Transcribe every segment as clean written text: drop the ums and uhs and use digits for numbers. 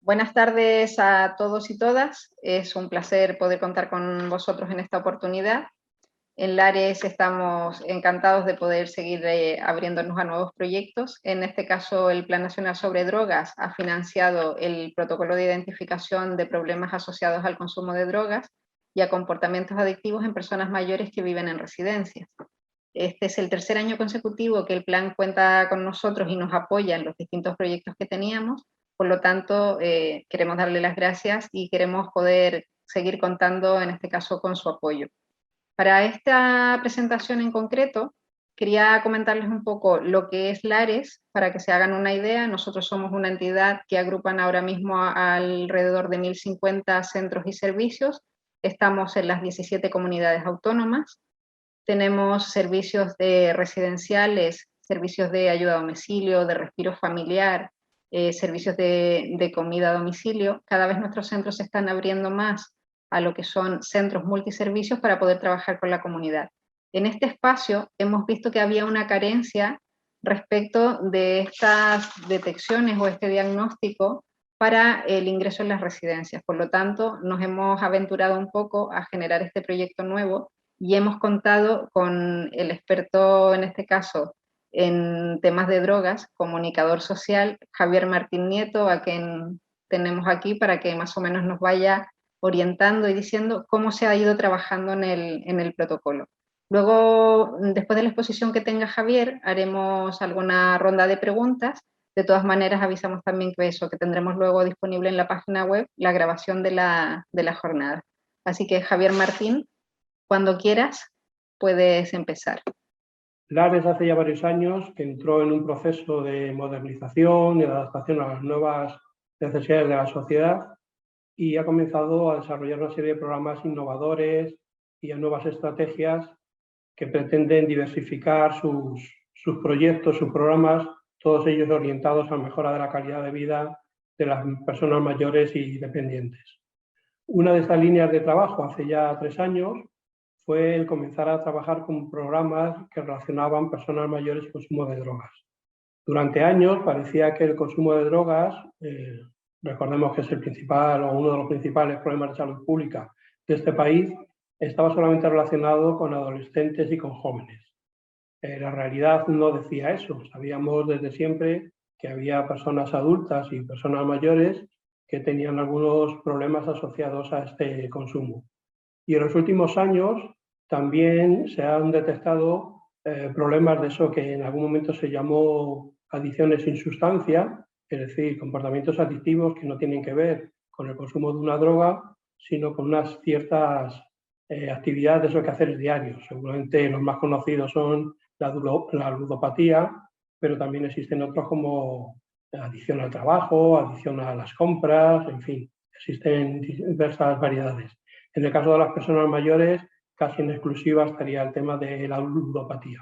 Buenas tardes a todos y todas. Es un placer poder contar con vosotros en esta oportunidad. En Lares estamos encantados de poder seguir abriéndonos a nuevos proyectos. En este caso, el Plan Nacional sobre Drogas ha financiado el protocolo de identificación de problemas asociados al consumo de drogas y a comportamientos adictivos en personas mayores que viven en residencias. Este es el tercer año consecutivo que el plan cuenta con nosotros y nos apoya en los distintos proyectos que teníamos. Por lo tanto, queremos darle las gracias y queremos poder seguir contando, en este caso, con su apoyo. Para esta presentación en concreto, quería comentarles un poco lo que es Lares, para que se hagan una idea. Nosotros somos una entidad que agrupan ahora mismo alrededor de 1.050 centros y servicios. Estamos en las 17 comunidades autónomas. Tenemos servicios de residenciales, servicios de ayuda a domicilio, de respiro familiar, servicios de comida a domicilio. Cada vez nuestros centros se están abriendo más a lo que son centros multiservicios para poder trabajar con la comunidad. En este espacio hemos visto que había una carencia respecto de estas detecciones o este diagnóstico para el ingreso en las residencias. Por lo tanto, nos hemos aventurado un poco a generar este proyecto nuevo y hemos contado con el experto, en este caso, en temas de drogas, comunicador social, Javier Martín Nieto, a quien tenemos aquí para que más o menos nos vaya orientando y diciendo cómo se ha ido trabajando en el protocolo. Luego, después de la exposición que tenga Javier, haremos alguna ronda de preguntas. De todas maneras, avisamos también que que tendremos luego disponible en la página web la grabación de la jornada. Así que, Javier Martín, cuando quieras, puedes empezar. Lares hace ya varios años que entró en un proceso de modernización y de adaptación a las nuevas necesidades de la sociedad y ha comenzado a desarrollar una serie de programas innovadores y a nuevas estrategias que pretenden diversificar sus proyectos, sus programas, todos ellos orientados a la mejora de la calidad de vida de las personas mayores y dependientes. Una de estas líneas de trabajo hace ya 3 años fue el comenzar a trabajar con programas que relacionaban personas mayores y consumo de drogas. Durante años parecía que el consumo de drogas, recordemos que es el principal o uno de los principales problemas de salud pública de este país, estaba solamente relacionado con adolescentes y con jóvenes. La realidad no decía eso. Sabíamos desde siempre que había personas adultas y personas mayores que tenían algunos problemas asociados a este consumo. Y en los últimos años también se han detectado problemas de eso que en algún momento se llamó adicciones sin sustancia, es decir, comportamientos adictivos que no tienen que ver con el consumo de una droga, sino con unas ciertas actividades o quehaceres diarios. Seguramente los más conocidos son la ludopatía, pero también existen otros como adicción al trabajo, adicción a las compras, en fin, existen diversas variedades. En el caso de las personas mayores, casi en exclusiva estaría el tema de la ludopatía.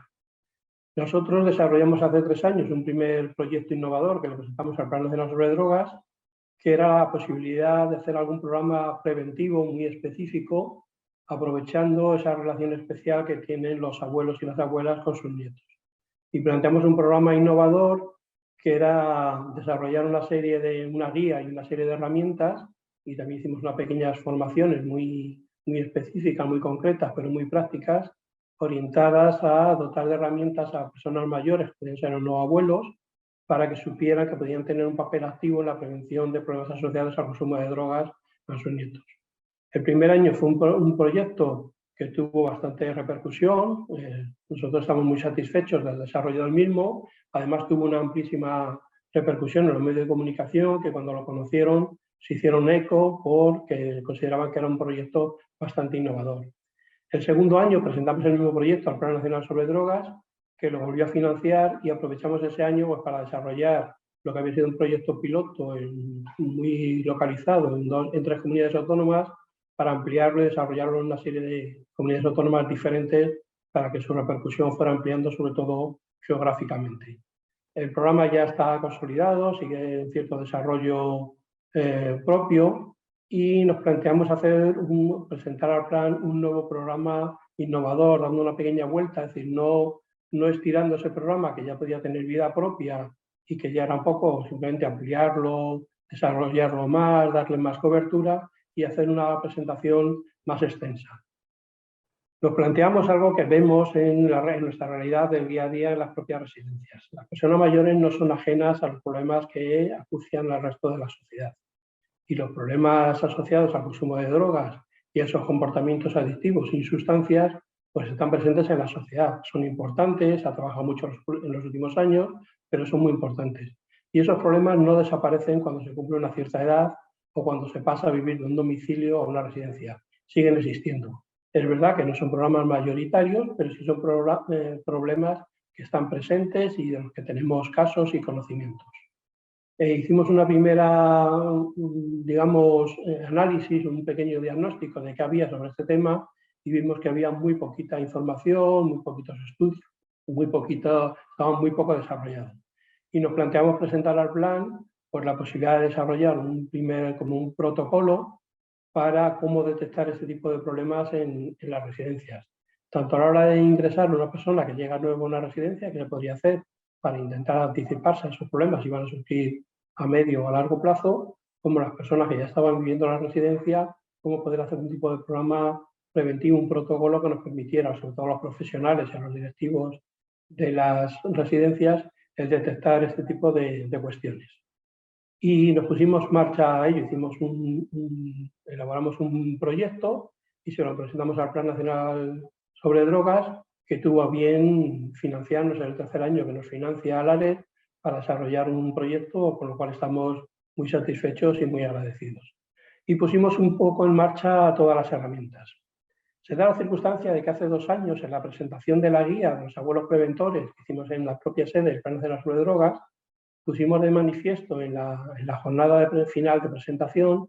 Nosotros desarrollamos hace 3 años un primer proyecto innovador que lo presentamos al Plan Nacional sobre Drogas, que era la posibilidad de hacer algún programa preventivo muy específico, aprovechando esa relación especial que tienen los abuelos y las abuelas con sus nietos. Y planteamos un programa innovador que era desarrollar una guía y una serie de herramientas, y también hicimos unas pequeñas formaciones muy específicas, muy concretas, pero muy prácticas, orientadas a dotar de herramientas a personas mayores, que pueden ser los abuelos, para que supieran que podían tener un papel activo en la prevención de problemas asociados al consumo de drogas a sus nietos. El primer año fue un proyecto que tuvo bastante repercusión. Nosotros estamos muy satisfechos del desarrollo del mismo. Además, tuvo una amplísima repercusión en los medios de comunicación, que cuando lo conocieron se hicieron eco porque consideraban que era un proyecto bastante innovador. El segundo año presentamos el mismo proyecto al Plan Nacional sobre Drogas, que lo volvió a financiar, y aprovechamos ese año pues, para desarrollar lo que había sido un proyecto piloto muy localizado en 3 comunidades autónomas, para ampliarlo y desarrollarlo en una serie de comunidades autónomas diferentes para que su repercusión fuera ampliando, sobre todo geográficamente. El programa ya está consolidado, sigue en cierto desarrollo propio, y nos planteamos presentar al plan un nuevo programa innovador, dando una pequeña vuelta, es decir, no estirando ese programa que ya podía tener vida propia y que ya era un poco simplemente ampliarlo, desarrollarlo más, darle más cobertura y hacer una presentación más extensa. Nos planteamos algo que vemos en nuestra realidad del día a día en las propias residencias. Las personas mayores no son ajenas a los problemas que acucian al resto de la sociedad. Y los problemas asociados al consumo de drogas y esos comportamientos adictivos sin sustancias, pues están presentes en la sociedad. Son importantes, se ha trabajado mucho en los últimos años, pero son muy importantes. Y esos problemas no desaparecen cuando se cumple una cierta edad o cuando se pasa a vivir de un domicilio a una residencia. Siguen existiendo. Es verdad que no son problemas mayoritarios, pero sí son problemas que están presentes y de los que tenemos casos y conocimientos. Hicimos una primera, digamos, análisis, un pequeño diagnóstico de qué había sobre este tema y vimos que había muy poquita información, muy poquitos estudios, estaban muy poco desarrollados. Y nos planteamos presentar al plan pues, la posibilidad de desarrollar como un protocolo para cómo detectar este tipo de problemas en las residencias. Tanto a la hora de ingresar una persona que llega nueva a una residencia, que se podría hacer para intentar anticiparse a esos problemas si van a surgir a medio o a largo plazo, como las personas que ya estaban viviendo en la residencia, cómo poder hacer un tipo de programa preventivo, un protocolo que nos permitiera, sobre todo a los profesionales y a los directivos de las residencias, el detectar este tipo de cuestiones. Y nos pusimos en marcha a ello, elaboramos un proyecto y se lo presentamos al Plan Nacional sobre Drogas, que tuvo a bien financiarnos en el tercer año que nos financia ALARES para desarrollar un proyecto, con lo cual estamos muy satisfechos y muy agradecidos. Y pusimos un poco en marcha todas las herramientas. Se da la circunstancia de que hace 2 años, en la presentación de la guía de los abuelos preventores que hicimos en la propia sede del Plan Nacional sobre Drogas, pusimos de manifiesto en la jornada final de presentación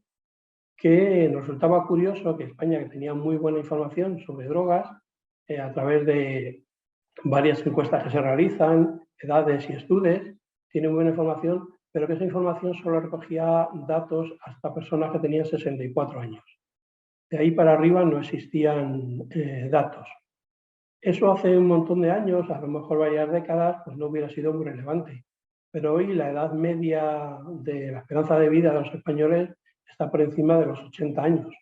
que nos resultaba curioso que España, que tenía muy buena información sobre drogas, a través de varias encuestas que se realizan, edades y estudios, tiene buena información, pero que esa información solo recogía datos hasta personas que tenían 64 años. De ahí para arriba no existían datos. Eso hace un montón de años, a lo mejor varias décadas, pues no hubiera sido muy relevante. Pero hoy la edad media de la esperanza de vida de los españoles está por encima de los 80 años,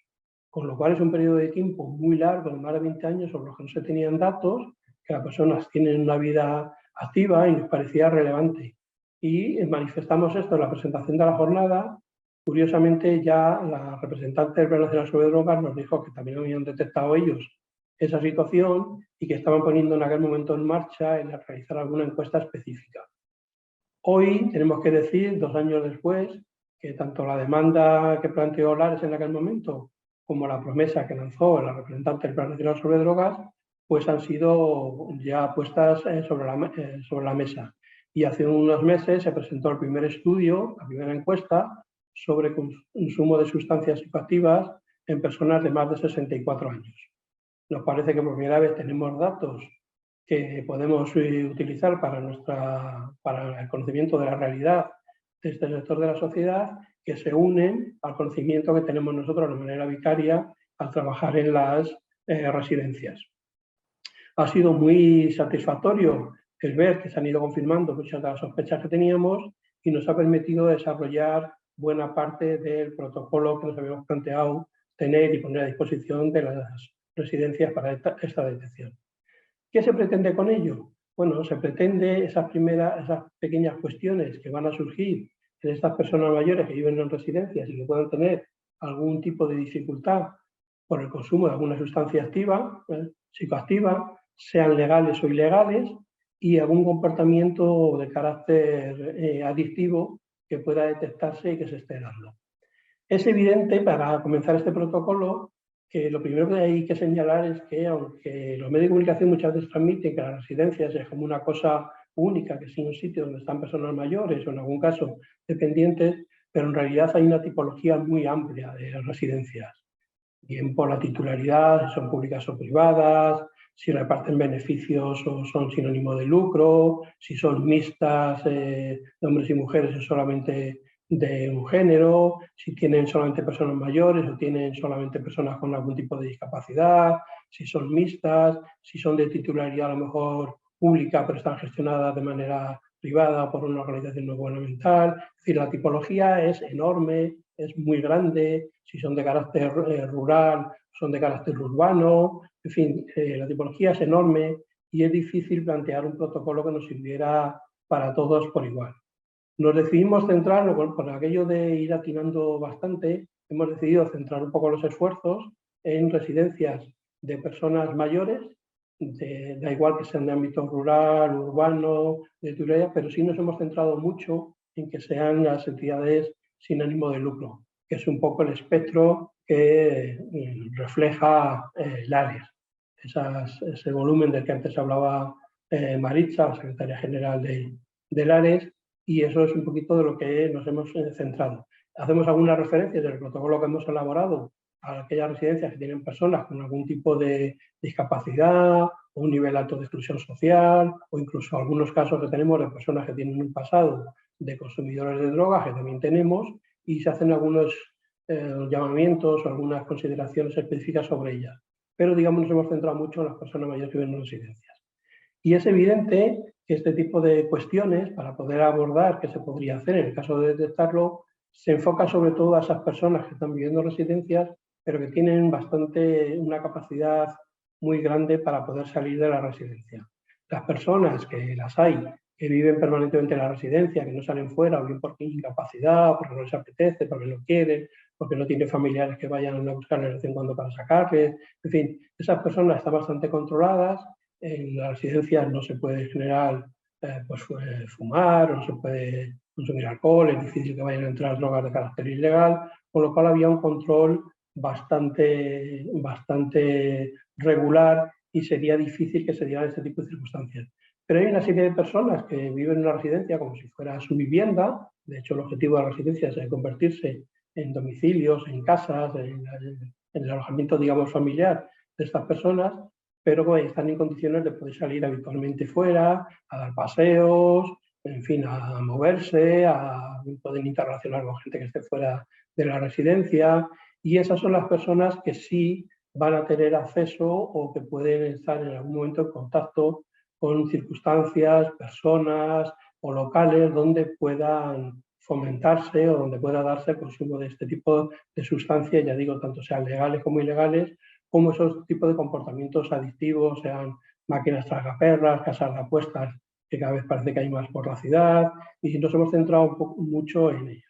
con lo cual es un periodo de tiempo muy largo, de más de 20 años, sobre los que no se tenían datos, que las personas tienen una vida activa y nos parecía relevante. Y manifestamos esto en la presentación de la jornada. Curiosamente, ya la representante del Plan Nacional sobre Drogas nos dijo que también habían detectado ellos esa situación y que estaban poniendo en aquel momento en marcha el realizar alguna encuesta específica. Hoy tenemos que decir, 2 años después, que tanto la demanda que planteó Lares en aquel momento como la promesa que lanzó la representante del Plan Nacional sobre Drogas, pues han sido ya puestas sobre la mesa. Y hace unos meses se presentó el primer estudio, la primera encuesta, sobre consumo de sustancias psicoactivas en personas de más de 64 años. Nos parece que por primera vez tenemos datos que podemos utilizar para el conocimiento de la realidad de este sector de la sociedad, que se unen al conocimiento que tenemos nosotros de manera vicaria al trabajar en las residencias. Ha sido muy satisfactorio el ver que se han ido confirmando muchas de las sospechas que teníamos y nos ha permitido desarrollar buena parte del protocolo que nos habíamos planteado tener y poner a disposición de las residencias para esta detección. ¿Qué se pretende con ello? Bueno, se pretende esas pequeñas cuestiones que van a surgir en estas personas mayores que viven en residencias y que puedan tener algún tipo de dificultad por el consumo de alguna sustancia activa, psicoactiva, sean legales o ilegales, y algún comportamiento de carácter adictivo que pueda detectarse y que se esté dando. Es evidente, para comenzar este protocolo, que lo primero que hay que señalar es que, aunque los medios de comunicación muchas veces transmiten que las residencias es como una cosa única, que es un sitio donde están personas mayores o en algún caso dependientes, pero en realidad hay una tipología muy amplia de las residencias, bien por la titularidad, si son públicas o privadas, si reparten beneficios o son sin ánimo de lucro, si son mixtas de hombres y mujeres o solamente de un género, si tienen solamente personas mayores o tienen solamente personas con algún tipo de discapacidad, si son mixtas, si son de titularidad a lo mejor pública pero están gestionadas de manera privada o por una organización no gubernamental. Es decir, la tipología es enorme, es muy grande, si son de carácter rural, son de carácter urbano, en fin, la tipología es enorme y es difícil plantear un protocolo que nos sirviera para todos por igual. Nos decidimos centrar, por aquello de ir atinando bastante, hemos decidido centrar un poco los esfuerzos en residencias de personas mayores, da igual que sean de ámbito rural, urbano, de turismo, pero sí nos hemos centrado mucho en que sean las entidades sin ánimo de lucro, que es un poco el espectro que refleja el área. Ese volumen del que antes hablaba Maritza, la secretaria general del ARES, y eso es un poquito de lo que nos hemos centrado. Hacemos algunas referencias del protocolo que hemos elaborado a aquellas residencias que tienen personas con algún tipo de discapacidad o un nivel alto de exclusión social, o incluso algunos casos que tenemos de personas que tienen un pasado de consumidores de drogas, que también tenemos, y se hacen algunos llamamientos o algunas consideraciones específicas sobre ellas. Pero, digamos, nos hemos centrado mucho en las personas mayores que viven en residencias. Y es evidente que este tipo de cuestiones, para poder abordar qué se podría hacer en el caso de detectarlo, se enfoca sobre todo a esas personas que están viviendo en residencias, pero que tienen una capacidad muy grande para poder salir de la residencia. Las personas que las hay, que viven permanentemente en la residencia, que no salen fuera, o bien porque incapacidad, porque no les apetece, porque no quieren, porque no tienen familiares que vayan a buscarles de vez en cuando para sacarles. En fin, esas personas están bastante controladas. En las residencias no se puede en general fumar, no se puede consumir alcohol, es difícil que vayan a entrar drogas de carácter ilegal, con lo cual había un control bastante regular y sería difícil que se dieran este tipo de circunstancias. Pero hay una serie de personas que viven en una residencia como si fuera su vivienda. De hecho, el objetivo de la residencia es convertirse en domicilios, en casas, en el alojamiento, digamos, familiar de estas personas, pero están en condiciones de poder salir habitualmente fuera, a dar paseos, en fin, a moverse, a poder interrelacionar con gente que esté fuera de la residencia, y esas son las personas que sí van a tener acceso o que pueden estar en algún momento en contacto con circunstancias, personas o locales donde puedan fomentarse o donde pueda darse el consumo de este tipo de sustancias, ya digo, tanto sean legales como ilegales, como esos tipos de comportamientos adictivos, sean máquinas tragaperras, casas de apuestas, que cada vez parece que hay más por la ciudad, y nos hemos centrado mucho en ellas.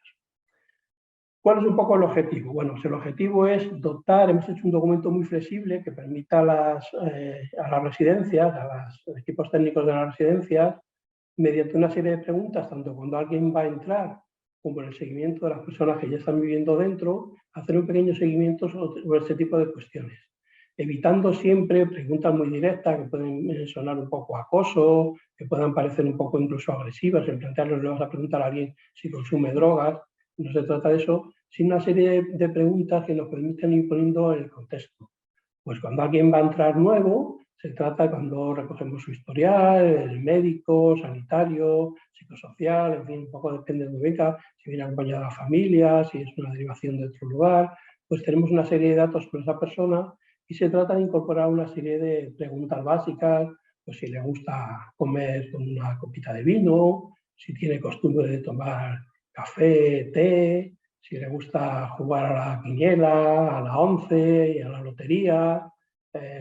¿Cuál es un poco el objetivo? Bueno, pues el objetivo es dotar, hemos hecho un documento muy flexible que permita a las residencias, a los equipos técnicos de las residencias, mediante una serie de preguntas, tanto cuando alguien va a entrar como en el seguimiento de las personas que ya están viviendo dentro, hacer un pequeño seguimiento sobre este tipo de cuestiones, evitando siempre preguntas muy directas que pueden sonar un poco acoso, que puedan parecer un poco incluso agresivas, en plantearles, le vas a preguntar a alguien si consume drogas. No se trata de eso, sino una serie de preguntas que nos permiten ir poniendo en el contexto. Pues cuando alguien va a entrar nuevo, se trata cuando recogemos su historial, el médico, sanitario, psicosocial, en fin, un poco depende de dónde venga, si viene acompañado de la familia, si es una derivación de otro lugar, pues tenemos una serie de datos sobre esa persona y se trata de incorporar una serie de preguntas básicas, pues si le gusta comer con una copita de vino, si tiene costumbre de tomar café, té, si le gusta jugar a la quiniela, a la 11 y a la lotería,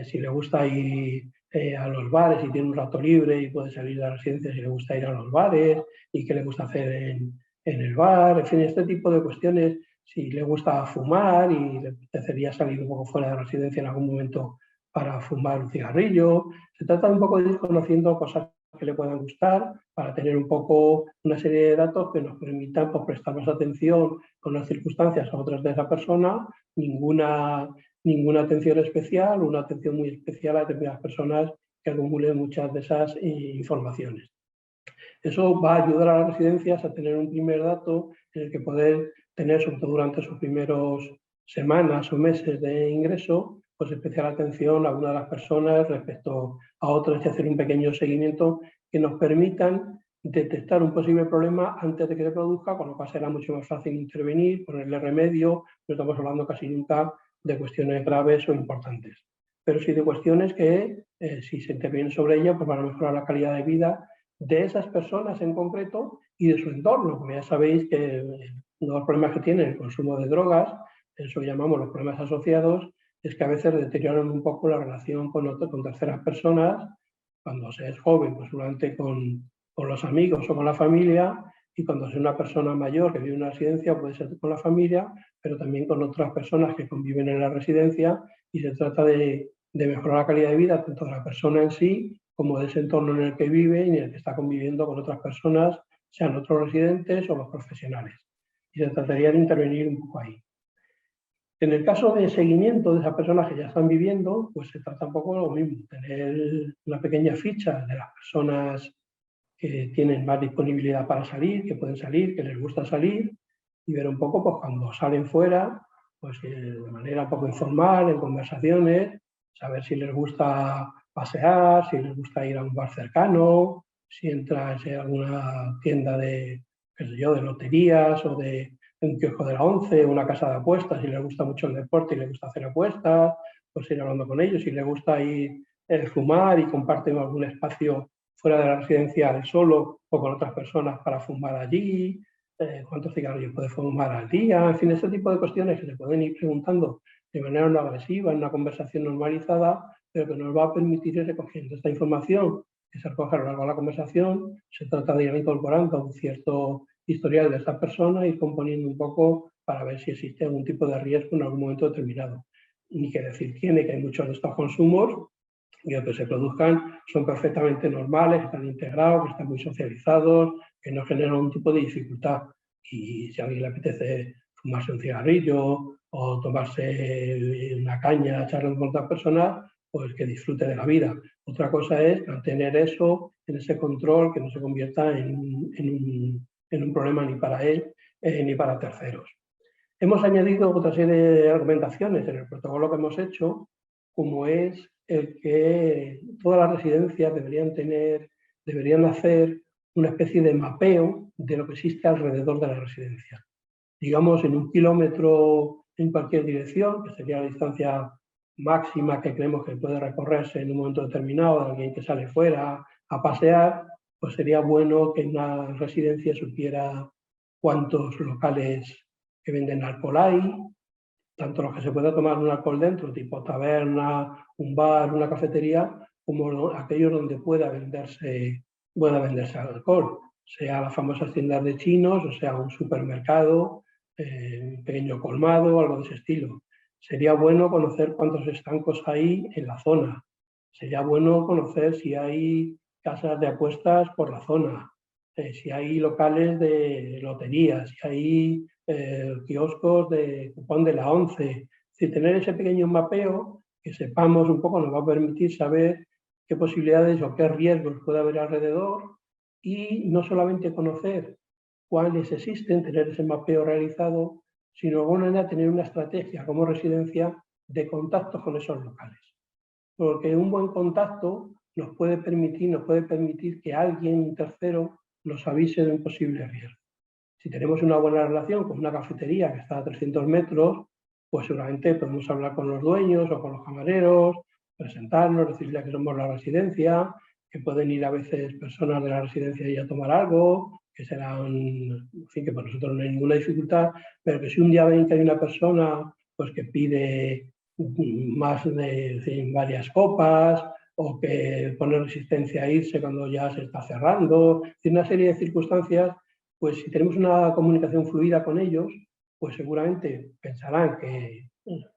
si le gusta ir a los bares y tiene un rato libre y puede salir de la residencia, si le gusta ir a los bares y qué le gusta hacer en el bar, en fin, este tipo de cuestiones, si le gusta fumar y le apetecería salir un poco fuera de la residencia en algún momento para fumar un cigarrillo. Se trata un poco de ir conociendo cosas que le puedan gustar, para tener un poco una serie de datos que nos permitan pues, prestar más atención con las circunstancias a otras de esa persona, ninguna atención especial, una atención muy especial a determinadas personas que acumulen muchas de esas informaciones. Eso va a ayudar a las residencias a tener un primer dato en el que poder tener, sobre todo durante sus primeros semanas o meses de ingreso, pues especial atención a una de las personas respecto a otras y hacer un pequeño seguimiento que nos permitan detectar un posible problema antes de que se produzca, con lo cual será mucho más fácil intervenir, ponerle remedio. No estamos hablando casi nunca de cuestiones graves o importantes, pero sí de cuestiones que si se interviene sobre ellas pues van a mejorar la calidad de vida de esas personas en concreto y de su entorno, porque ya sabéis que uno de los problemas que tiene el consumo de drogas, eso que llamamos los problemas asociados, es que a veces deterioran un poco la relación con terceras personas. Cuando se es joven, pues solamente con los amigos o con la familia, y cuando es una persona mayor que vive en una residencia puede ser con la familia, pero también con otras personas que conviven en la residencia, y se trata de mejorar la calidad de vida tanto de la persona en sí como de ese entorno en el que vive y en el que está conviviendo con otras personas, sean otros residentes o los profesionales. Y se trataría de intervenir un poco ahí. En el caso de seguimiento de esas personas que ya están viviendo, pues se trata un poco de lo mismo, tener una pequeña ficha de las personas que tienen más disponibilidad para salir, que pueden salir, que les gusta salir, y ver un poco, pues cuando salen fuera, pues de manera un poco informal, en conversaciones, saber si les gusta pasear, si les gusta ir a un bar cercano, si entra en alguna tienda de, qué sé yo, de loterías o de un kiosco de la ONCE, una casa de apuestas, si les gusta mucho el deporte y les gusta hacer apuestas, pues ir hablando con ellos, si les gusta ir fumar y comparten algún espacio fuera de la residencia solo o con otras personas para fumar allí, cuántos cigarrillos puede fumar al día, en fin, ese tipo de cuestiones que se pueden ir preguntando de manera no agresiva, en una conversación normalizada, pero que nos va a permitir ir recogiendo esta información que se recoge a lo largo de la conversación. Se trata de ir incorporando un cierto historial de esta persona y componiendo un poco para ver si existe algún tipo de riesgo en algún momento determinado. Ni que decir tiene que hay muchos de estos consumos y los que se produzcan son perfectamente normales, están integrados, que están muy socializados, que no generan un tipo de dificultad. Y si a alguien le apetece fumarse un cigarrillo o tomarse una caña, charlar con otras personas, pues que disfrute de la vida. Otra cosa es mantener eso en ese control, que no se convierta en un problema ni para él ni para terceros. Hemos añadido otra serie de argumentaciones en el protocolo que hemos hecho, como es el que todas las residencias deberían hacer una especie de mapeo de lo que existe alrededor de la residencia. Digamos, en 1 kilómetro en cualquier dirección, que sería la distancia máxima que creemos que puede recorrerse en un momento determinado de alguien que sale fuera a pasear, pues sería bueno que una residencia supiera cuántos locales que venden alcohol hay, tanto los que se pueda tomar un alcohol dentro, tipo taberna, un bar, una cafetería, como aquellos donde pueda venderse alcohol, sea las famosas tiendas de chinos, o sea un supermercado, un pequeño colmado, algo de ese estilo. Sería bueno conocer cuántos estancos hay en la zona. Sería bueno conocer si hay casas de apuestas por la zona, si hay locales de loterías, si hay kioscos de cupón de la ONCE. Si tener ese pequeño mapeo, que sepamos un poco, nos va a permitir saber qué posibilidades o qué riesgos puede haber alrededor, y no solamente conocer cuáles existen, tener ese mapeo realizado, sino de alguna manera tener una estrategia como residencia de contacto con esos locales. Porque un buen contacto nos puede permitir que alguien, un tercero, nos avise de un posible riesgo. Si tenemos una buena relación con una cafetería que está a 300 metros, pues seguramente podemos hablar con los dueños o con los camareros, presentarnos, decirles que somos la residencia, que pueden ir a veces personas de la residencia y a tomar algo, que serán, en fin, que para nosotros no hay ninguna dificultad, pero que si un día ven que hay una persona pues que pide más de varias copas o que pone resistencia a irse cuando ya se está cerrando, una serie de circunstancias, pues si tenemos una comunicación fluida con ellos, pues seguramente pensarán que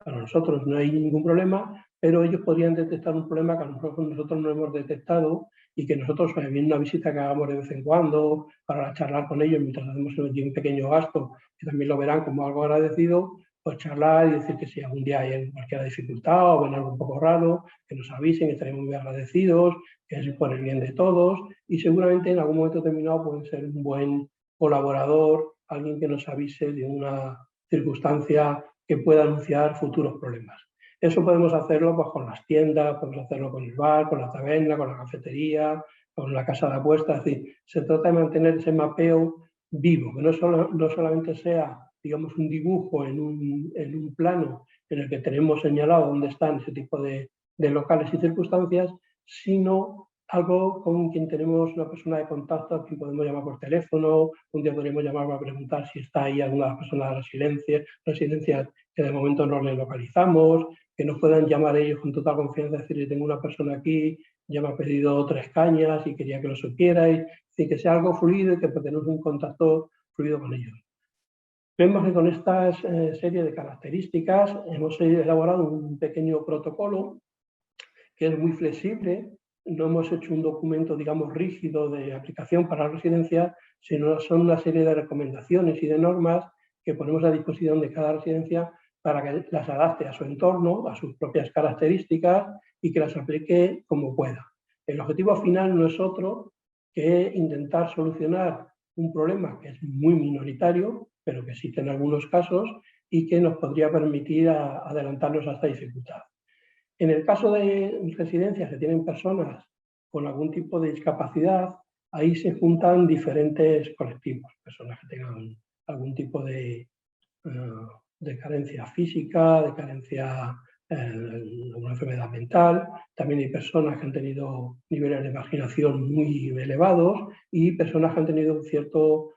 para nosotros no hay ningún problema, pero ellos podrían detectar un problema que a lo mejor nosotros no hemos detectado y que nosotros, en una visita que hagamos de vez en cuando, para charlar con ellos mientras hacemos un pequeño gasto, que también lo verán como algo agradecido, pues charlar y decir que si algún día hay cualquier dificultad o ven algo un poco raro, que nos avisen, estaremos muy agradecidos, que es por el bien de todos, y seguramente en algún momento determinado pueden ser un buen colaborador, alguien que nos avise de una circunstancia que pueda anunciar futuros problemas. Eso podemos hacerlo pues, con las tiendas, podemos hacerlo con el bar, con la taberna, con la cafetería, con la casa de apuestas. Es decir, se trata de mantener ese mapeo vivo, que no solamente sea, digamos, un dibujo en un plano en el que tenemos señalado dónde están ese tipo de locales y circunstancias, sino algo con quien tenemos una persona de contacto, a quien podemos llamar por teléfono, un día podríamos llamar para preguntar si está ahí alguna persona de residencia que de momento no le localizamos, que nos puedan llamar ellos con total confianza, decir, tengo una persona aquí, ya me ha pedido 3 cañas y quería que lo supierais, es decir, que sea algo fluido y que tenemos un contacto fluido con ellos. Vemos que con esta serie de características hemos elaborado un pequeño protocolo que es muy flexible. No hemos hecho un documento, digamos, rígido de aplicación para la residencia, sino son una serie de recomendaciones y de normas que ponemos a disposición de cada residencia para que las adapte a su entorno, a sus propias características y que las aplique como pueda. El objetivo final no es otro que intentar solucionar un problema que es muy minoritario, pero que existe en algunos casos y que nos podría permitir adelantarnos a esta dificultad. En el caso de residencias que tienen personas con algún tipo de discapacidad, ahí se juntan diferentes colectivos, personas que tengan algún tipo de carencia física, de carencia de una enfermedad mental. También hay personas que han tenido niveles de marginación muy elevados y personas que han tenido un cierto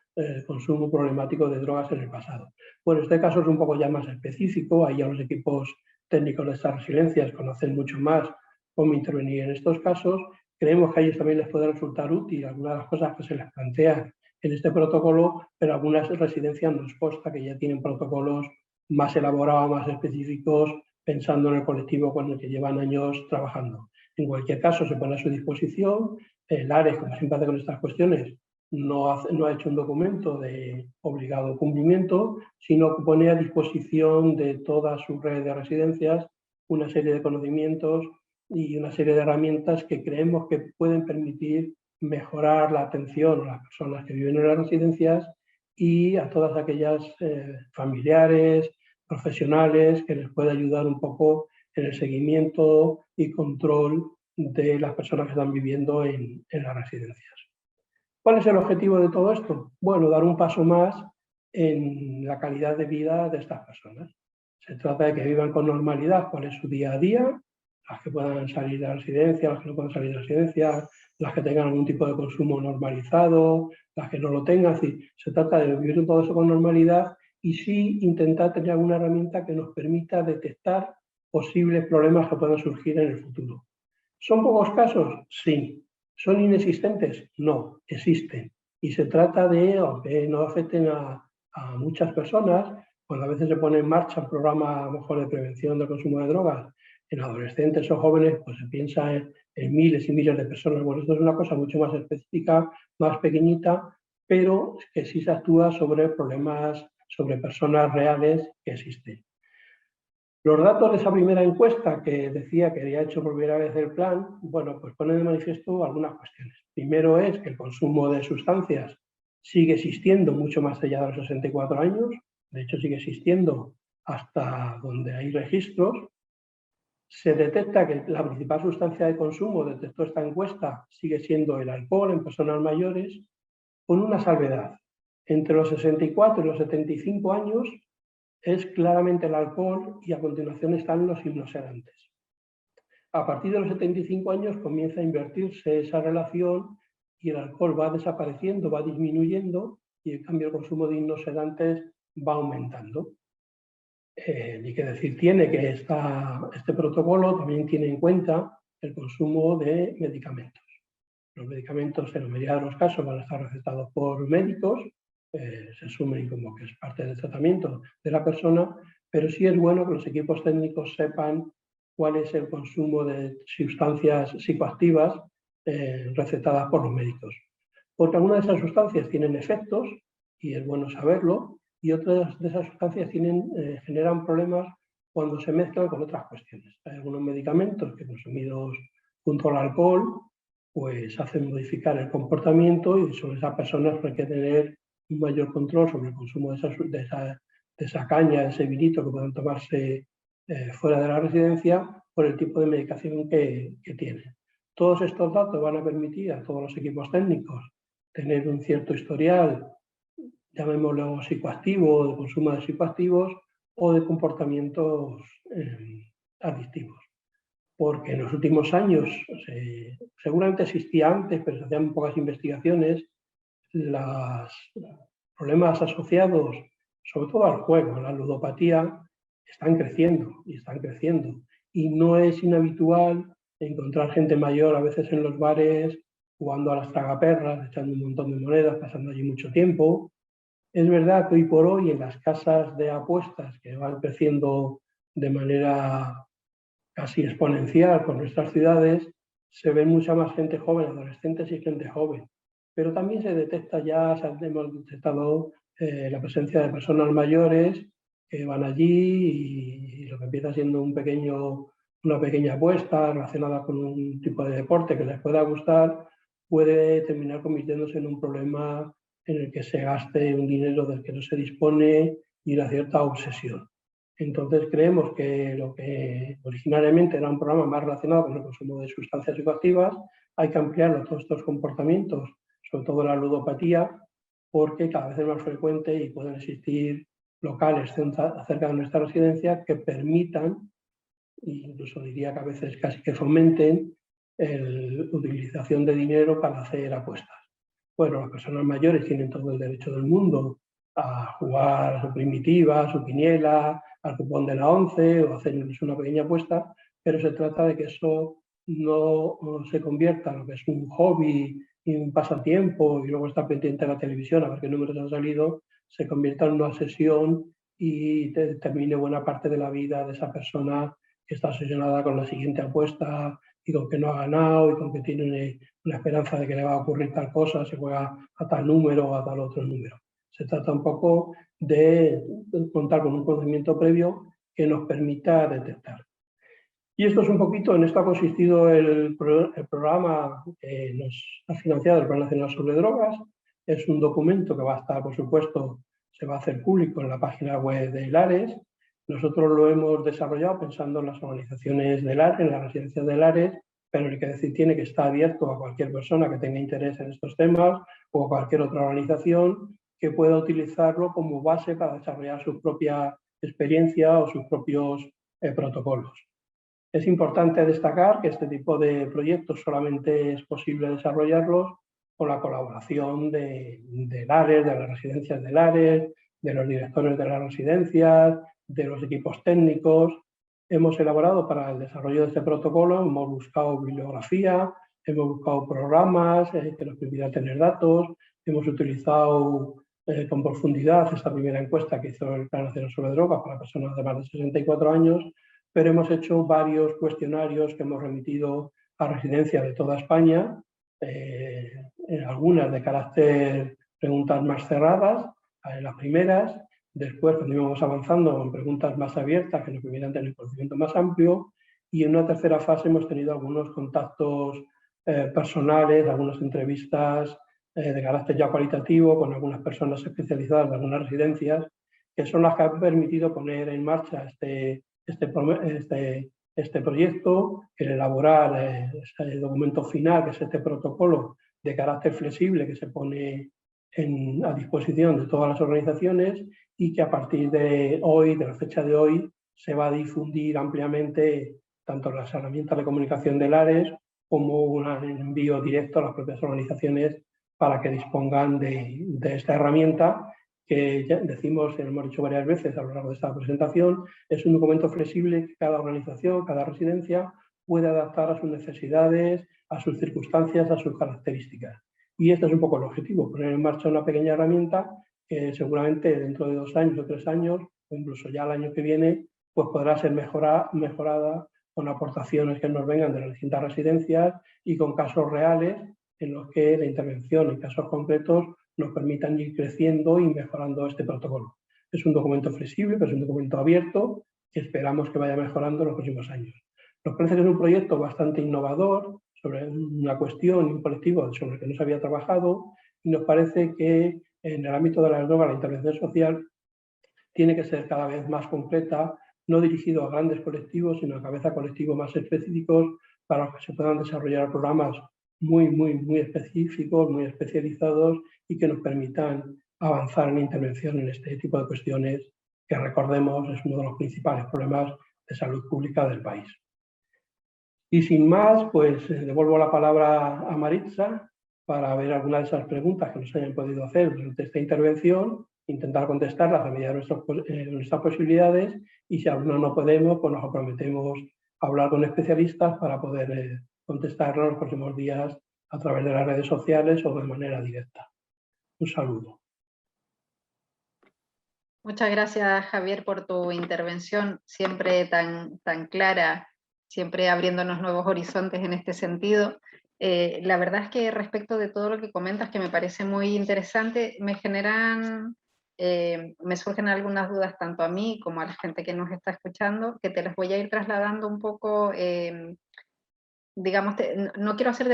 consumo problemático de drogas en el pasado. Bueno, este caso es un poco ya más específico, ahí ya los equipos técnicos de estas residencias conocen mucho más cómo intervenir en estos casos. Creemos que a ellos también les puede resultar útil algunas de las cosas que se les plantean en este protocolo, pero algunas residencias nos consta que ya tienen protocolos más elaborados, más específicos, pensando en el colectivo con el que llevan años trabajando. En cualquier caso, se pone a su disposición. El ARES, como siempre hace con estas cuestiones, no ha hecho un documento de obligado cumplimiento, sino que pone a disposición de toda su red de residencias una serie de conocimientos y una serie de herramientas que creemos que pueden permitir mejorar la atención a las personas que viven en las residencias y a todas aquellas familiares, profesionales, que les puede ayudar un poco en el seguimiento y control de las personas que están viviendo en las residencias. ¿Cuál es el objetivo de todo esto? Bueno, dar un paso más en la calidad de vida de estas personas. Se trata de que vivan con normalidad cuál es su día a día, las que puedan salir de la residencia, las que no puedan salir de la residencia, las que tengan algún tipo de consumo normalizado, las que no lo tengan. Es decir, se trata de vivir todo eso con normalidad y sí intentar tener alguna herramienta que nos permita detectar posibles problemas que puedan surgir en el futuro. ¿Son pocos casos? Sí. ¿Son inexistentes? No, existen. Y se trata de, aunque no afecten a muchas personas, cuando a veces se pone en marcha un programa a lo mejor de prevención del consumo de drogas en adolescentes o jóvenes, pues se piensa en miles y miles de personas. Bueno, esto es una cosa mucho más específica, más pequeñita, pero que sí se actúa sobre problemas, sobre personas reales que existen. Los datos de esa primera encuesta que decía que había hecho por primera vez el plan, bueno, pues ponen de manifiesto algunas cuestiones. Primero es que el consumo de sustancias sigue existiendo mucho más allá de los 64 años, de hecho sigue existiendo hasta donde hay registros. Se detecta que la principal sustancia de consumo, detectó esta encuesta, sigue siendo el alcohol en personas mayores, con una salvedad. Entre los 64 y los 75 años es claramente el alcohol y a continuación están los hipnosedantes. A partir de los 75 años comienza a invertirse esa relación y el alcohol va desapareciendo, va disminuyendo y en cambio el consumo de hipnosedantes va aumentando. Ni que decir tiene que este protocolo también tiene en cuenta el consumo de medicamentos. Los medicamentos en la mayoría de los casos van a estar recetados por médicos, se asumen como que es parte del tratamiento de la persona, pero sí es bueno que los equipos técnicos sepan cuál es el consumo de sustancias psicoactivas recetadas por los médicos. Porque algunas de esas sustancias tienen efectos, y es bueno saberlo, y otras de esas sustancias generan problemas cuando se mezclan con otras cuestiones. Hay algunos medicamentos que consumidos junto al alcohol pues hacen modificar el comportamiento y sobre esas personas hay que tener un mayor control sobre el consumo de esa caña, de ese vinito que pueden tomarse fuera de la residencia por el tipo de medicación que tienen. Todos estos datos van a permitir a todos los equipos técnicos tener un cierto historial, llamémoslo psicoactivo, de consumo de psicoactivos o de comportamientos adictivos. porque en los últimos años, seguramente existía antes, pero se hacían pocas investigaciones, los problemas asociados, sobre todo al juego, a la ludopatía, están creciendo y están creciendo. Y no es inhabitual encontrar gente mayor a veces en los bares jugando a las tragaperras, echando un montón de monedas, pasando allí mucho tiempo. Es verdad que hoy por hoy en las casas de apuestas que van creciendo de manera casi exponencial por nuestras ciudades, se ve mucha más gente joven, adolescentes y gente joven. Pero también se detecta ya, hemos detectado la presencia de personas mayores que van allí y lo que empieza siendo una pequeña apuesta relacionada con un tipo de deporte que les pueda gustar, puede terminar convirtiéndose en un problema en el que se gaste un dinero del que no se dispone y una cierta obsesión. Entonces creemos que lo que originariamente era un programa más relacionado con el consumo de sustancias psicoactivas, hay que ampliarlo a todos estos comportamientos, sobre todo la ludopatía, porque cada vez es más frecuente y pueden existir locales cerca de nuestra residencia que permitan, incluso diría que a veces casi que fomenten, la utilización de dinero para hacer apuestas. Bueno, las personas mayores tienen todo el derecho del mundo a jugar a su primitiva, a su quiniela, al cupón de la 11 o hacer incluso una pequeña apuesta, pero se trata de que eso no se convierta en lo que es un hobby y un pasatiempo y luego estar pendiente de la televisión a ver qué números han salido, se convierta en una obsesión y termine buena parte de la vida de esa persona que está obsesionada con la siguiente apuesta y con que no ha ganado y con que tiene una esperanza de que le va a ocurrir tal cosa, se juega a tal número o a tal otro número. Se trata un poco de contar con un conocimiento previo que nos permita detectar. Y esto es un poquito, en esto ha consistido el programa que nos ha financiado el Plan Nacional sobre Drogas. Es un documento que va a estar, por supuesto, se va a hacer público en la página web de Lares. Nosotros lo hemos desarrollado pensando en las organizaciones de Lares, en las residencias de Lares, pero hay que decir, tiene que estar abierto a cualquier persona que tenga interés en estos temas o a cualquier otra organización que pueda utilizarlo como base para desarrollar su propia experiencia o sus propios protocolos. Es importante destacar que este tipo de proyectos solamente es posible desarrollarlos con la colaboración de Lares, de las residencias de Lares, de los directores de las residencias, de los equipos técnicos. Hemos elaborado para el desarrollo de este protocolo, hemos buscado bibliografía, hemos buscado programas que nos permitan tener datos, hemos utilizado con profundidad esta primera encuesta que hizo el Plan Nacional sobre Drogas para personas de más de 64 años, pero hemos hecho varios cuestionarios que hemos remitido a residencias de toda España, algunas de carácter preguntas más cerradas, las primeras, después cuando íbamos avanzando en preguntas más abiertas que nos permitan tener conocimiento más amplio, y en una tercera fase hemos tenido algunos contactos personales, algunas entrevistas de carácter ya cualitativo con algunas personas especializadas de algunas residencias, que son las que han permitido poner en marcha este proyecto, el elaborar este documento final, que es este protocolo de carácter flexible que se pone a disposición de todas las organizaciones y que a partir de hoy, de la fecha de hoy, se va a difundir ampliamente tanto en las herramientas de comunicación de Lares como un envío directo a las propias organizaciones para que dispongan de esta herramienta que ya decimos, hemos dicho varias veces a lo largo de esta presentación, es un documento flexible que cada organización, cada residencia puede adaptar a sus necesidades, a sus circunstancias, a sus características. Y este es un poco el objetivo, poner en marcha una pequeña herramienta que seguramente dentro de 2 años o 3 años, o incluso ya el año que viene, pues podrá ser mejorada con aportaciones que nos vengan de las distintas residencias y con casos reales en los que la intervención en casos concretos nos permitan ir creciendo y mejorando este protocolo. Es un documento flexible, pero es un documento abierto que esperamos que vaya mejorando en los próximos años. Nos parece que es un proyecto bastante innovador sobre una cuestión y un colectivo sobre el que no se había trabajado y nos parece que en el ámbito de las drogas la intervención social tiene que ser cada vez más completa, no dirigido a grandes colectivos, sino a colectivos más específicos para los que se puedan desarrollar programas muy específicos, muy especializados y que nos permitan avanzar en intervención en este tipo de cuestiones que, recordemos, es uno de los principales problemas de salud pública del país. Y sin más, pues devuelvo la palabra a Maritza para ver algunas de esas preguntas que nos hayan podido hacer durante esta intervención, intentar contestarlas a medida de nuestras posibilidades, y si alguna no podemos, pues nos comprometemos a hablar con especialistas para poder contestarlo en los próximos días a través de las redes sociales o de manera directa. Un saludo. Muchas gracias, Javier, por tu intervención, siempre tan clara, siempre abriéndonos nuevos horizontes en este sentido. La verdad es que respecto de todo lo que comentas, que me parece muy interesante, me surgen algunas dudas tanto a mí como a la gente que nos está escuchando, que te las voy a ir trasladando un poco, digamos, no quiero hacer de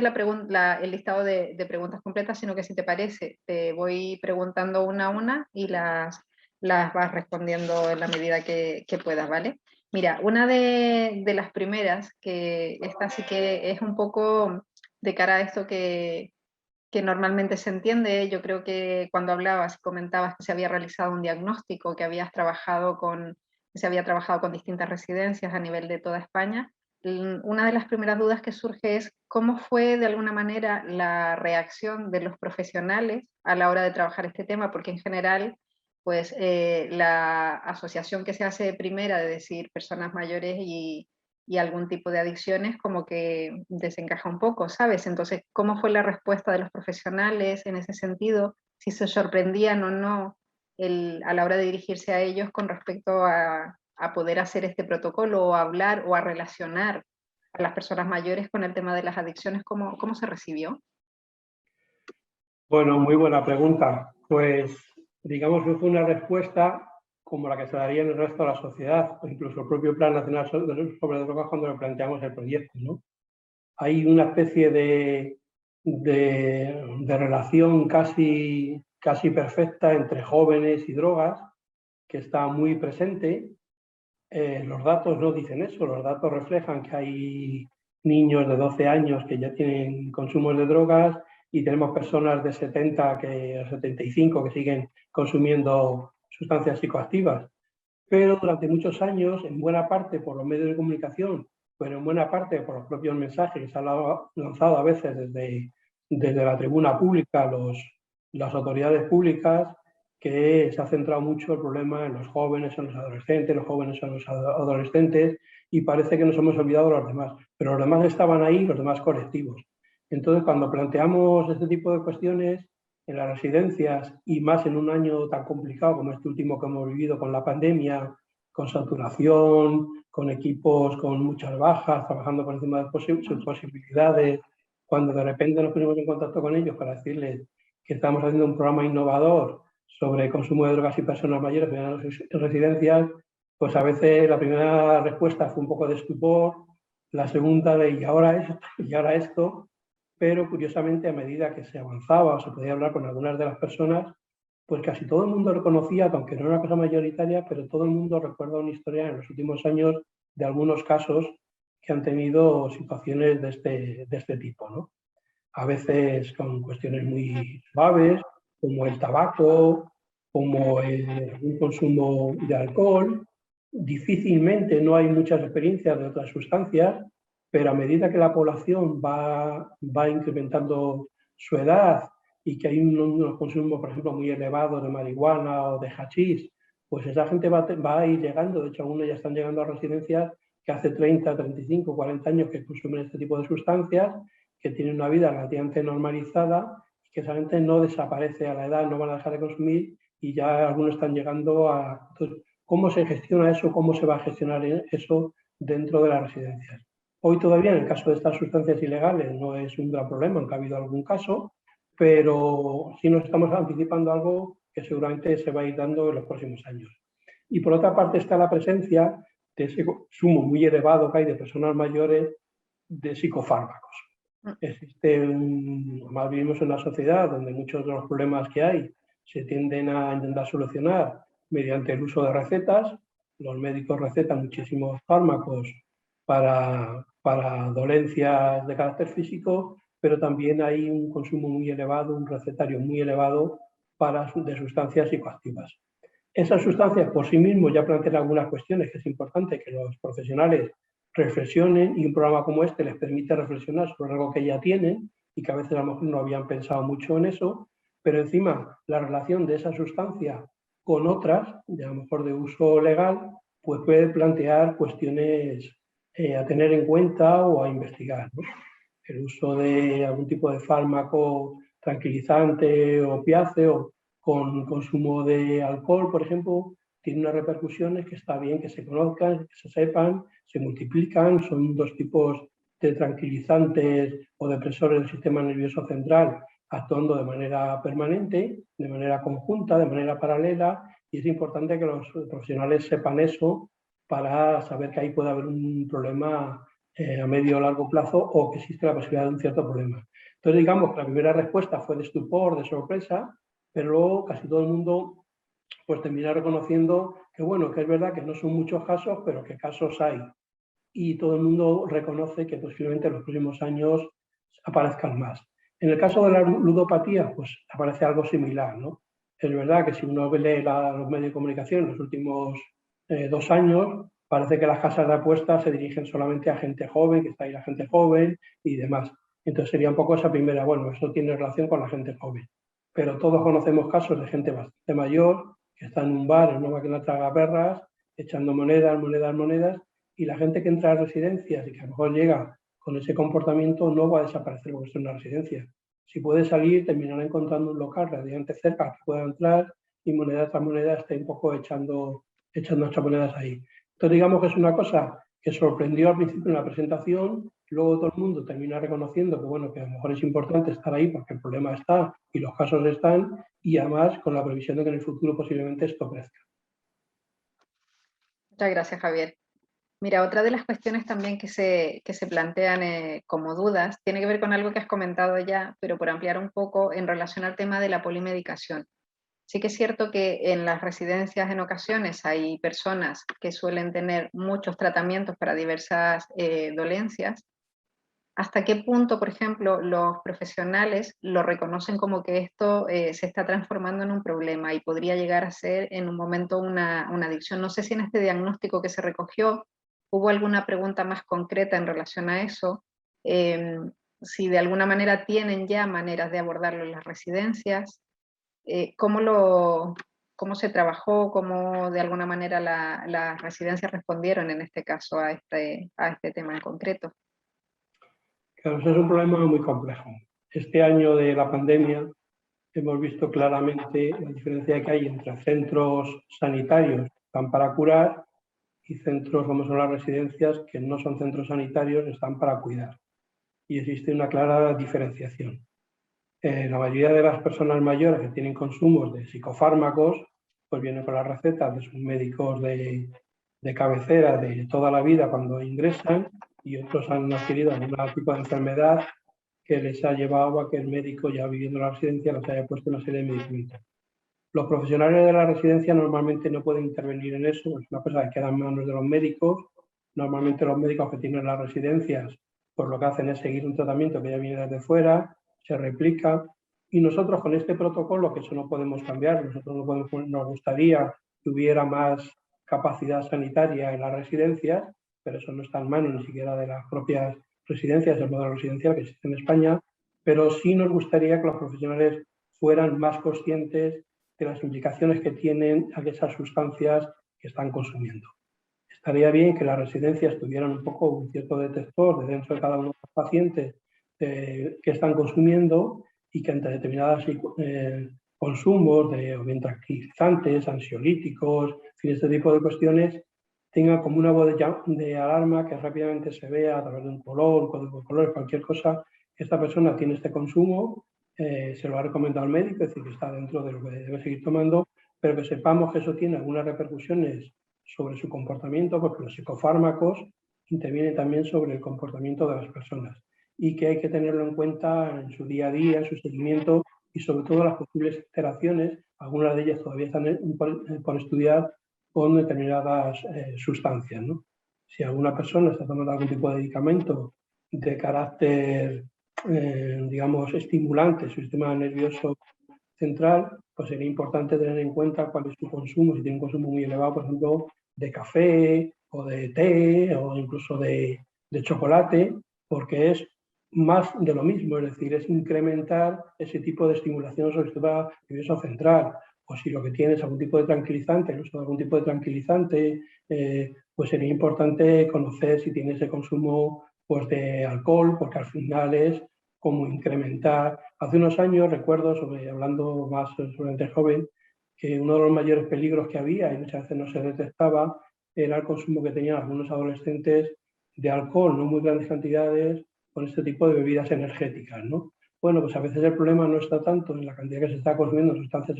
el listado de preguntas completas, sino que si te parece, te voy preguntando una a una y las vas respondiendo en la medida que puedas, ¿vale? Mira, una de las primeras, que esta sí que es un poco de cara a esto que normalmente se entiende. Yo creo que cuando hablabas y comentabas que se había realizado un diagnóstico, que se había trabajado con distintas residencias a nivel de toda España, una de las primeras dudas que surge es cómo fue de alguna manera la reacción de los profesionales a la hora de trabajar este tema, porque en general, pues la asociación que se hace primera de decir personas mayores y algún tipo de adicciones como que desencaja un poco, ¿sabes? Entonces, ¿cómo fue la respuesta de los profesionales en ese sentido? Si se sorprendían o no a la hora de dirigirse a ellos con respecto a poder hacer este protocolo o a hablar o a relacionar a las personas mayores con el tema de las adicciones, ¿cómo se recibió? Bueno, muy buena pregunta. Pues digamos que fue una respuesta como la que se daría en el resto de la sociedad, o incluso el propio Plan Nacional sobre Drogas cuando le planteamos el proyecto, ¿no? Hay una especie de relación casi perfecta entre jóvenes y drogas que está muy presente. Los datos no dicen eso, los datos reflejan que hay niños de 12 años que ya tienen consumos de drogas y tenemos personas de 70 o 75 que siguen consumiendo sustancias psicoactivas. Pero durante muchos años, en buena parte por los medios de comunicación, pero en buena parte por los propios mensajes que se han lanzado a veces desde la tribuna pública, las autoridades públicas, que se ha centrado mucho el problema en los jóvenes, en los adolescentes, los jóvenes en los adolescentes, y parece que nos hemos olvidado de los demás. Pero los demás estaban ahí, los demás colectivos. Entonces, cuando planteamos este tipo de cuestiones en las residencias, y más en un año tan complicado como este último que hemos vivido con la pandemia, con saturación, con equipos con muchas bajas, trabajando por encima de sus posibilidades, cuando de repente nos ponemos en contacto con ellos para decirles que estamos haciendo un programa innovador sobre consumo de drogas y personas mayores en residencias, pues a veces la primera respuesta fue un poco de estupor, la segunda de ¿y ahora esto? Pero curiosamente a medida que se avanzaba o se podía hablar con algunas de las personas, pues casi todo el mundo reconocía, aunque no era una cosa mayoritaria, pero todo el mundo recuerda una historia en los últimos años de algunos casos que han tenido situaciones de este tipo, ¿no? A veces con cuestiones muy suaves, como el tabaco, como un consumo de alcohol. Difícilmente no hay muchas experiencias de otras sustancias, pero a medida que la población va incrementando su edad y que hay unos consumos, por ejemplo, muy elevados de marihuana o de hachís, pues esa gente va a ir llegando. De hecho, algunos ya están llegando a residencias que hace 30, 35, 40 años que consumen este tipo de sustancias, que tienen una vida relativamente normalizada y que esa gente no desaparece a la edad, no van a dejar de consumir y ya algunos están llegando a... Entonces, ¿cómo se gestiona eso? ¿Cómo se va a gestionar eso dentro de las residencias? Hoy todavía en el caso de estas sustancias ilegales no es un gran problema, aunque ha habido algún caso, pero sí nos estamos anticipando algo que seguramente se va a ir dando en los próximos años. Y por otra parte está la presencia de ese consumo muy elevado que hay de personas mayores de psicofármacos. Además vivimos en una sociedad donde muchos de los problemas que hay se tienden a intentar solucionar mediante el uso de recetas. Los médicos recetan muchísimos fármacos para dolencias de carácter físico, pero también hay un consumo muy elevado, un recetario muy elevado de sustancias psicoactivas. Esas sustancias por sí mismos ya plantean algunas cuestiones que es importante que los profesionales reflexionen, y un programa como este les permite reflexionar sobre algo que ya tienen y que a veces a lo mejor no habían pensado mucho en eso, pero encima la relación de esa sustancia con otras, a lo mejor de uso legal, pues puede plantear cuestiones a tener en cuenta o a investigar, ¿no? El uso de algún tipo de fármaco tranquilizante o opiáceo con consumo de alcohol, por ejemplo, tiene unas repercusiones que está bien que se conozcan, que se sepan, se multiplican. Son dos tipos de tranquilizantes o depresores del sistema nervioso central actuando de manera permanente, de manera conjunta, de manera paralela, y es importante que los profesionales sepan eso para saber que ahí puede haber un problema a medio o largo plazo, o que existe la posibilidad de un cierto problema. Entonces, digamos que la primera respuesta fue de estupor, de sorpresa, pero luego casi todo el mundo pues termina reconociendo que, bueno, que es verdad que no son muchos casos, pero que casos hay. Y todo el mundo reconoce que posiblemente en los próximos años aparezcan más. En el caso de la ludopatía, pues aparece algo similar, ¿no? Es verdad que si uno lee los medios de comunicación en los últimos 2 años, parece que las casas de apuestas se dirigen solamente a gente joven, que está ahí la gente joven y demás. Entonces sería un poco esa primera, bueno, eso tiene relación con la gente joven. Pero todos conocemos casos de gente bastante mayor que está en un bar, en una máquina tragaperras, echando monedas, monedas, monedas, y la gente que entra a residencias y que a lo mejor llega con ese comportamiento no va a desaparecer porque es una residencia. Si puede salir, terminará encontrando un local relativamente cerca que pueda entrar y moneda tras moneda esté un poco echando 8 monedas ahí. Entonces digamos que es una cosa que sorprendió al principio en la presentación, luego todo el mundo termina reconociendo que, bueno, que a lo mejor es importante estar ahí porque el problema está y los casos están, y además con la previsión de que en el futuro posiblemente esto crezca. Muchas gracias, Javier. Mira, otra de las cuestiones también que se plantean como dudas tiene que ver con algo que has comentado ya, pero por ampliar un poco en relación al tema de la polimedicación. Sí que es cierto que en las residencias en ocasiones hay personas que suelen tener muchos tratamientos para diversas dolencias. ¿Hasta qué punto, por ejemplo, los profesionales lo reconocen como que esto se está transformando en un problema y podría llegar a ser en un momento una adicción? No sé si en este diagnóstico que se recogió hubo alguna pregunta más concreta en relación a eso, si de alguna manera tienen ya maneras de abordarlo en las residencias, cómo se trabajó, cómo de alguna manera las residencias respondieron en este caso a este tema en concreto. Claro, eso es un problema muy complejo. Este año de la pandemia hemos visto claramente la diferencia que hay entre centros sanitarios que están para curar y centros como son las residencias, que no son centros sanitarios, están para cuidar. Y existe una clara diferenciación. La mayoría de las personas mayores que tienen consumos de psicofármacos, pues vienen con las recetas de sus médicos de cabecera de toda la vida cuando ingresan, y otros han adquirido algún tipo de enfermedad que les ha llevado a que el médico, ya viviendo en la residencia, les haya puesto una serie de medicamentos. Los profesionales de la residencia normalmente no pueden intervenir en eso, es una cosa que queda en manos de los médicos. Normalmente los médicos que tienen las residencias, pues lo que hacen es seguir un tratamiento que ya viene desde fuera, se replica, y nosotros con este protocolo, que eso no podemos cambiar, nosotros no podemos, nos gustaría que hubiera más capacidad sanitaria en las residencias, pero eso no está en manos ni siquiera de las propias residencias, el modelo residencial que existe en España, pero sí nos gustaría que los profesionales fueran más conscientes de las implicaciones que tienen esas sustancias que están consumiendo. Estaría bien que las residencias tuvieran un poco un cierto detector de dentro de cada uno de los pacientes que están consumiendo, y que ante determinados consumos de tranquilizantes, ansiolíticos, en fin, este tipo de cuestiones, tengan como una voz de alarma que rápidamente se vea a través de un color, un código de colores, cualquier cosa. Esta persona tiene este consumo, se lo ha recomendado al médico, es decir, que está dentro de lo que debe seguir tomando, pero que sepamos que eso tiene algunas repercusiones sobre su comportamiento, porque los psicofármacos intervienen también sobre el comportamiento de las personas, y que hay que tenerlo en cuenta en su día a día, en su seguimiento, y sobre todo las posibles interacciones, algunas de ellas todavía están por estudiar, con determinadas sustancias, ¿no? Si alguna persona está tomando algún tipo de medicamento de carácter, digamos, estimulante, su sistema nervioso central, pues sería importante tener en cuenta cuál es su consumo. Si tiene un consumo muy elevado, por ejemplo, de café o de té o incluso de chocolate, porque es más de lo mismo, es decir, es incrementar ese tipo de estimulación sobre todo nervioso central. O si lo que tienes algún tipo de tranquilizante, el uso de algún tipo de tranquilizante, pues sería importante conocer si tienes ese consumo pues, de alcohol, porque al final es como incrementar. Hace unos años recuerdo, hablando más sobre gente joven, que uno de los mayores peligros que había, y muchas veces no se detectaba, era el consumo que tenían algunos adolescentes de alcohol, no muy grandes cantidades, con este tipo de bebidas energéticas, ¿no? Bueno, pues a veces el problema no está tanto en la cantidad que se está consumiendo de sustancias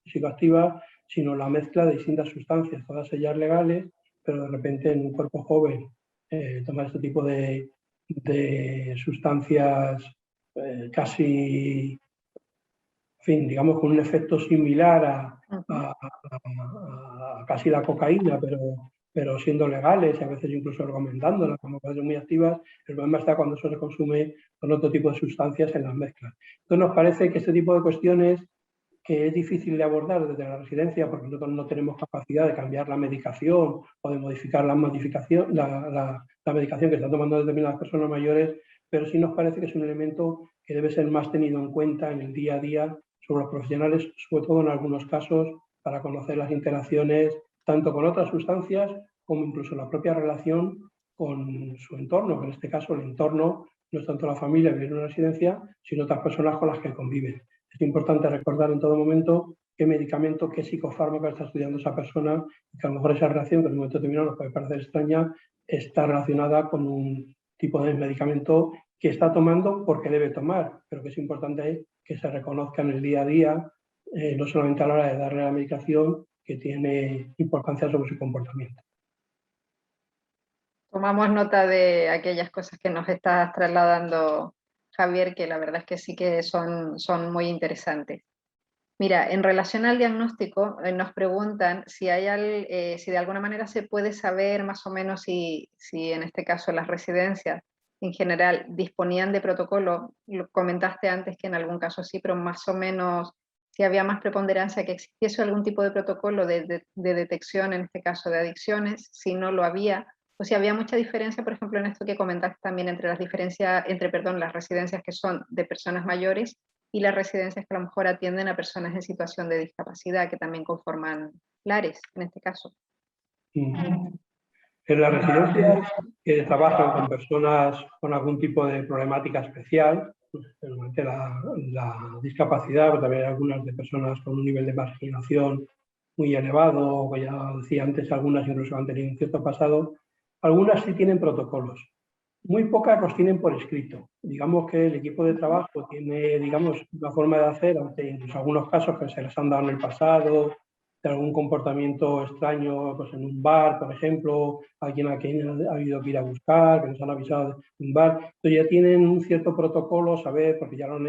psicoactivas, sino la mezcla de distintas sustancias, todas ellas legales, pero de repente en un cuerpo joven tomar este tipo de sustancias casi, en fin, digamos, con un efecto similar a casi la cocaína, pero siendo legales y a veces incluso recomendándolas como cosas muy activas. El problema está cuando eso se consume con otro tipo de sustancias en las mezclas. Entonces nos parece que este tipo de cuestiones, que es difícil de abordar desde la residencia porque nosotros no tenemos capacidad de cambiar la medicación o de modificar la medicación que están tomando determinadas personas mayores, pero sí nos parece que es un elemento que debe ser más tenido en cuenta en el día a día sobre los profesionales, sobre todo en algunos casos, para conocer las interacciones tanto con otras sustancias como incluso la propia relación con su entorno, que en este caso el entorno no es tanto la familia vivir en una residencia, sino otras personas con las que conviven. Es importante recordar en todo momento qué medicamento, qué psicofármaco está estudiando esa persona y que a lo mejor esa relación, que en un momento determinado nos puede parecer extraña, está relacionada con un tipo de medicamento que está tomando porque debe tomar, pero que es importante que se reconozca en el día a día, no solamente a la hora de darle la medicación, que tiene importancia sobre su comportamiento. Tomamos nota de aquellas cosas que nos estás trasladando, Javier, que la verdad es que sí que son muy interesantes. Mira, en relación al diagnóstico, nos preguntan si si de alguna manera se puede saber más o menos si en este caso las residencias en general disponían de protocolo. Lo comentaste antes que en algún caso sí, pero más o menos si había más preponderancia que existiese algún tipo de protocolo de detección, en este caso de adicciones, si no lo había, o si había mucha diferencia, por ejemplo, en esto que comentaste también entre las las residencias que son de personas mayores y las residencias que a lo mejor atienden a personas en situación de discapacidad, que también conforman LARES, en este caso. En las residencias que trabajan con personas con algún tipo de problemática especial, normalmente la discapacidad, pero también algunas de personas con un nivel de marginación muy elevado, o ya decía antes, algunas incluso han tenido un cierto pasado, algunas sí tienen protocolos. Muy pocas los tienen por escrito. Digamos que el equipo de trabajo tiene, digamos, una forma de hacer, aunque incluso algunos casos que se les han dado en el pasado, de algún comportamiento extraño pues en un bar, por ejemplo, alguien a quien ha habido que ir a buscar, que nos han avisado de un bar. Entonces ya tienen un cierto protocolo, saber, porque ya lo han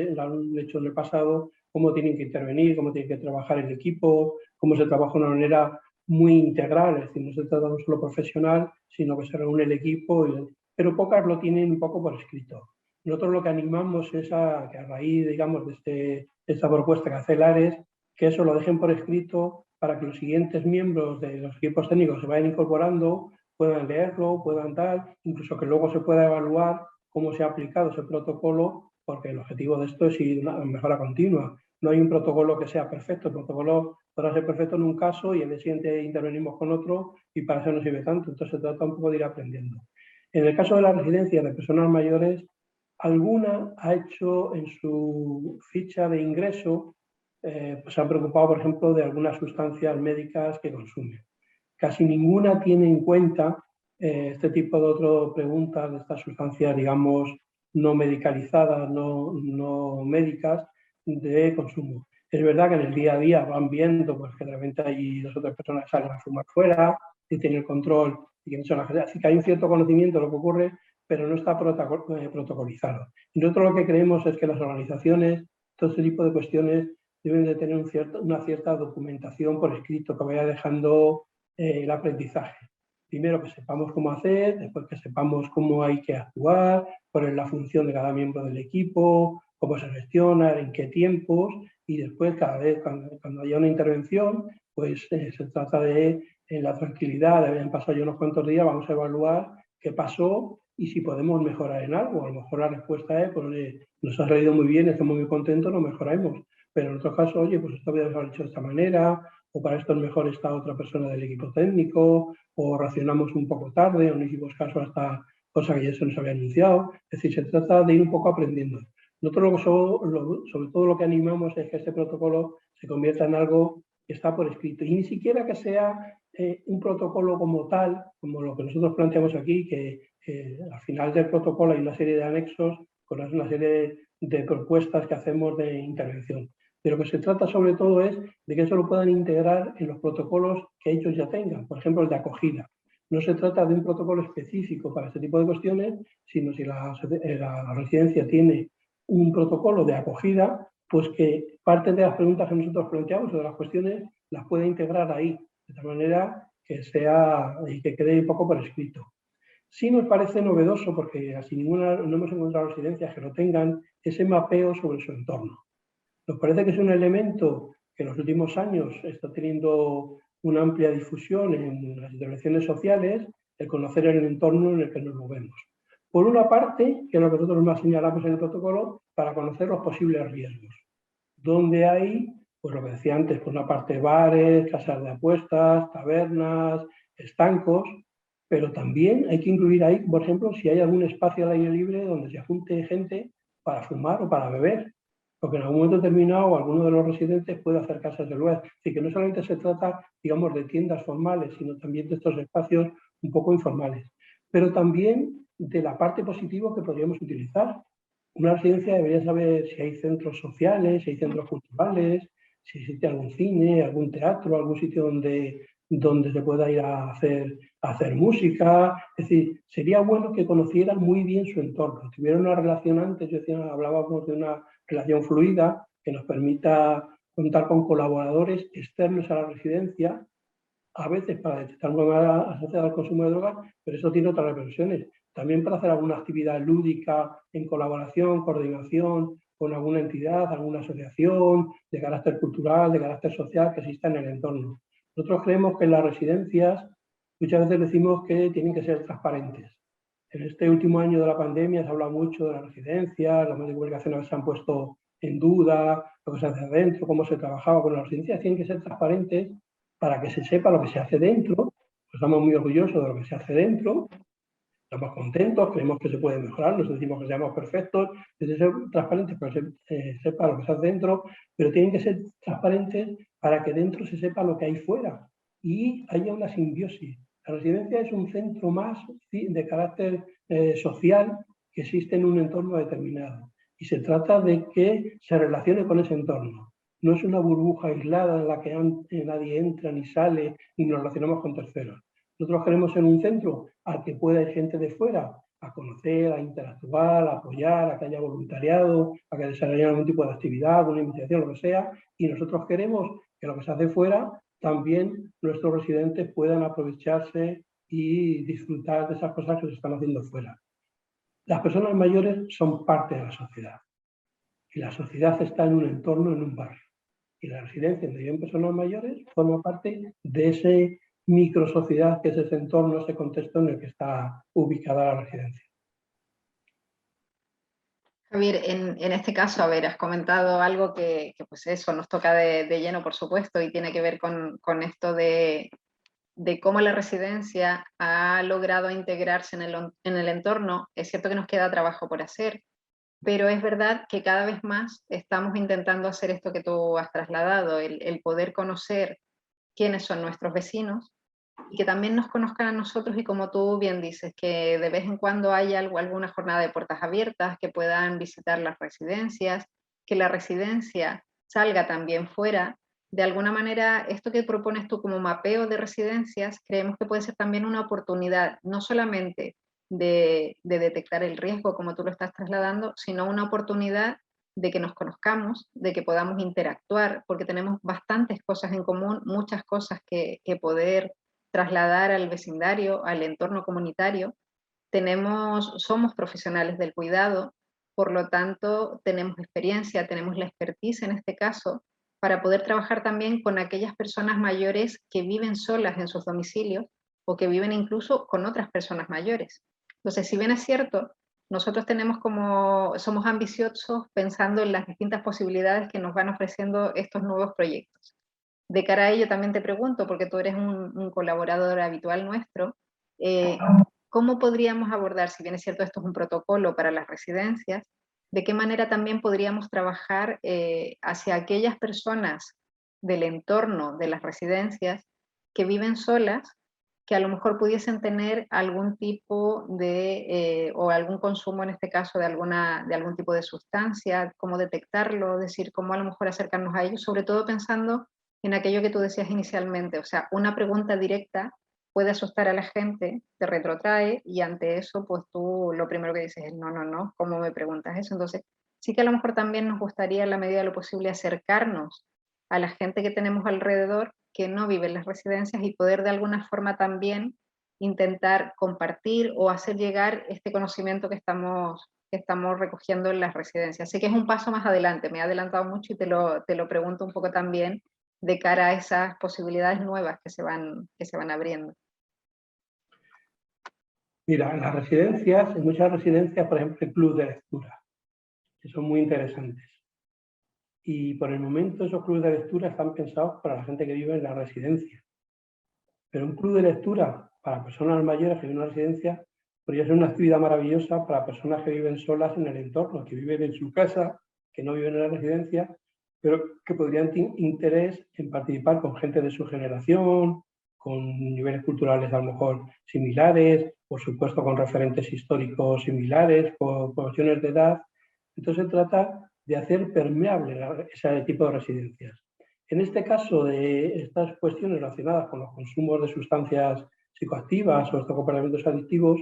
hecho en el pasado, cómo tienen que intervenir, cómo tienen que trabajar el equipo, cómo se trabaja de una manera muy integral, es decir, no se trata de un solo profesional, sino que se reúne el equipo, pero pocas lo tienen un poco por escrito. Nosotros lo que animamos es que a raíz, digamos, de esta propuesta que hace LARES, que eso lo dejen por escrito para que los siguientes miembros de los equipos técnicos se vayan incorporando, puedan leerlo, puedan dar, incluso que luego se pueda evaluar cómo se ha aplicado ese protocolo, porque el objetivo de esto es ir a una mejora continua. No hay un protocolo que sea perfecto, el protocolo podrá ser perfecto en un caso y el día siguiente intervenimos con otro y para eso no sirve tanto, entonces se trata un poco de ir aprendiendo. En el caso de las residencias de personas mayores, alguna ha hecho en su ficha de ingreso, pues se han preocupado, por ejemplo, de algunas sustancias médicas que consumen. Casi ninguna tiene en cuenta este tipo de otras preguntas de estas sustancias, digamos, no medicalizadas, no médicas de consumo. Es verdad que en el día a día van viendo pues, que de repente hay dos o tres personas que salen a fumar fuera y tienen el control y quiénes son las gente. Así que hay un cierto conocimiento de lo que ocurre, pero no está protocolizado. Y nosotros lo que creemos es que las organizaciones, todo este tipo de cuestiones, deben de tener una cierta documentación por escrito que vaya dejando el aprendizaje. Primero que sepamos cómo hacer, después que sepamos cómo hay que actuar, cuál es la función de cada miembro del equipo, cómo se gestiona, en qué tiempos, y después cada vez cuando haya una intervención, pues se trata de en la tranquilidad de haber pasado ya unos cuantos días, vamos a evaluar qué pasó y si podemos mejorar en algo. A lo mejor la respuesta es, pues, oye, nos ha salido muy bien, estamos muy contentos, lo mejoraremos. Pero en otros casos, oye, pues esto podríamos haber hecho de esta manera, o para esto es mejor esta otra persona del equipo técnico, o racionamos un poco tarde, o no hicimos caso a esta cosa que ya se nos había anunciado. Es decir, se trata de ir un poco aprendiendo. Nosotros sobre todo lo que animamos es que este protocolo se convierta en algo que está por escrito, y ni siquiera que sea un protocolo como tal, como lo que nosotros planteamos aquí, que al final del protocolo hay una serie de anexos con una serie de propuestas que hacemos de intervención. De lo que se trata sobre todo es de que eso lo puedan integrar en los protocolos que ellos ya tengan, por ejemplo el de acogida. No se trata de un protocolo específico para este tipo de cuestiones, sino si la residencia tiene un protocolo de acogida, pues que parte de las preguntas que nosotros planteamos o de las cuestiones las pueda integrar ahí, de tal manera que sea y que quede un poco por escrito. Sí nos parece novedoso, porque así no hemos encontrado residencias que lo tengan, ese mapeo sobre su entorno. Nos parece que es un elemento que en los últimos años está teniendo una amplia difusión en las intervenciones sociales, el conocer el entorno en el que nos movemos. Por una parte, que es lo que nosotros más señalamos en el protocolo, para conocer los posibles riesgos. Donde hay, pues lo que decía antes, por una parte bares, casas de apuestas, tabernas, estancos, pero también hay que incluir ahí, por ejemplo, si hay algún espacio al aire libre donde se junte gente para fumar o para beber, porque en algún momento determinado alguno de los residentes puede hacer casas de lugar. Así que no solamente se trata, digamos, de tiendas formales, sino también de estos espacios un poco informales. Pero también de la parte positiva que podríamos utilizar. Una residencia debería saber si hay centros sociales, si hay centros culturales, si existe algún cine, algún teatro, algún sitio donde se pueda ir a hacer música. Es decir, sería bueno que conocieran muy bien su entorno, tuvieran una relación antes, hablábamos de una relación fluida que nos permita contar con colaboradores externos a la residencia, a veces para detectar un problema asociado al consumo de drogas, pero eso tiene otras repercusiones. También para hacer alguna actividad lúdica en colaboración, coordinación con alguna entidad, alguna asociación de carácter cultural, de carácter social que exista en el entorno. Nosotros creemos que en las residencias muchas veces decimos que tienen que ser transparentes. En este último año de la pandemia se habla mucho de las residencias, los medios de comunicación se han puesto en duda, lo que se hace adentro, cómo se trabajaba con las residencias, tienen que ser transparentes para que se sepa lo que se hace dentro. Pues estamos muy orgullosos de lo que se hace dentro, estamos contentos, creemos que se puede mejorar, no decimos que seamos perfectos, tienen que ser transparentes para que se sepa lo que se hace dentro, pero tienen que ser transparentes para que dentro se sepa lo que hay fuera y haya una simbiosis. La residencia es un centro más de carácter social que existe en un entorno determinado y se trata de que se relacione con ese entorno. No es una burbuja aislada en la que nadie entra ni sale ni nos relacionamos con terceros. Nosotros queremos ser un centro al que pueda ir gente de fuera a conocer, a interactuar, a apoyar, a que haya voluntariado, a que desarrollen algún tipo de actividad, una iniciación, lo que sea, y nosotros queremos que lo que se hace fuera también nuestros residentes puedan aprovecharse y disfrutar de esas cosas que se están haciendo fuera. Las personas mayores son parte de la sociedad y la sociedad está en un entorno, en un barrio. Y la residencia donde viven personas mayores forma parte de ese microsociedad que es ese entorno, ese contexto en el que está ubicada la residencia. Javier, en este caso, a ver, has comentado algo que pues eso nos toca de lleno, por supuesto, y tiene que ver con esto de cómo la residencia ha logrado integrarse en el entorno. Es cierto que nos queda trabajo por hacer, pero es verdad que cada vez más estamos intentando hacer esto que tú has trasladado, el poder conocer quiénes son nuestros vecinos y que también nos conozcan a nosotros, y como tú bien dices, que de vez en cuando haya alguna jornada de puertas abiertas, que puedan visitar las residencias, que la residencia salga también fuera. De alguna manera, esto que propones tú como mapeo de residencias, creemos que puede ser también una oportunidad, no solamente de detectar el riesgo, como tú lo estás trasladando, sino una oportunidad de que nos conozcamos, de que podamos interactuar, porque tenemos bastantes cosas en común, muchas cosas que poder trasladar al vecindario, al entorno comunitario. Somos profesionales del cuidado, por lo tanto tenemos experiencia, tenemos la expertise en este caso para poder trabajar también con aquellas personas mayores que viven solas en sus domicilios o que viven incluso con otras personas mayores. Entonces, si bien es cierto, nosotros somos ambiciosos pensando en las distintas posibilidades que nos van ofreciendo estos nuevos proyectos. De cara a ello también te pregunto, porque tú eres un colaborador habitual nuestro, ¿cómo podríamos abordar, si bien es cierto esto es un protocolo para las residencias, de qué manera también podríamos trabajar hacia aquellas personas del entorno de las residencias que viven solas, que a lo mejor pudiesen tener algún tipo o algún consumo, en este caso, de algún tipo de sustancia, cómo detectarlo, es decir, cómo a lo mejor acercarnos a ellos, sobre todo pensando en aquello que tú decías inicialmente, o sea, una pregunta directa puede asustar a la gente, te retrotrae, y ante eso, pues tú lo primero que dices es, no, ¿cómo me preguntas eso? Entonces, sí que a lo mejor también nos gustaría, en la medida de lo posible, acercarnos a la gente que tenemos alrededor, que no vive en las residencias, y poder de alguna forma también intentar compartir o hacer llegar este conocimiento que estamos recogiendo en las residencias. Así que es un paso más adelante, me he adelantado mucho y te lo pregunto un poco también de cara a esas posibilidades nuevas que se van abriendo. Mira, en las residencias, en muchas residencias, por ejemplo, hay clubes de lectura, que son muy interesantes. Y por el momento esos clubes de lectura están pensados para la gente que vive en la residencia. Pero un club de lectura para personas mayores que viven en una residencia podría ser una actividad maravillosa para personas que viven solas en el entorno, que viven en su casa, que no viven en la residencia, pero que podrían tener interés en participar con gente de su generación, con niveles culturales a lo mejor similares, por supuesto con referentes históricos similares, por cuestiones de edad. Entonces se trata de hacer permeable ese tipo de residencias. En este caso de estas cuestiones relacionadas con los consumos de sustancias psicoactivas o estos comportamientos adictivos,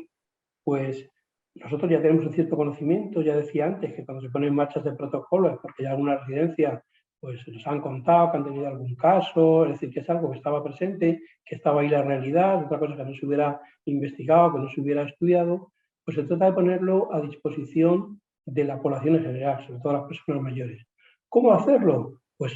pues nosotros ya tenemos un cierto conocimiento. Ya decía antes que cuando se ponen en marcha este protocolo es porque ya alguna residencia pues nos han contado que han tenido algún caso, es decir, que es algo que estaba presente, que estaba ahí la realidad, otra cosa que no se hubiera investigado, que no se hubiera estudiado. Pues se trata de ponerlo a disposición de la población en general, sobre todo las personas mayores. ¿Cómo hacerlo? Pues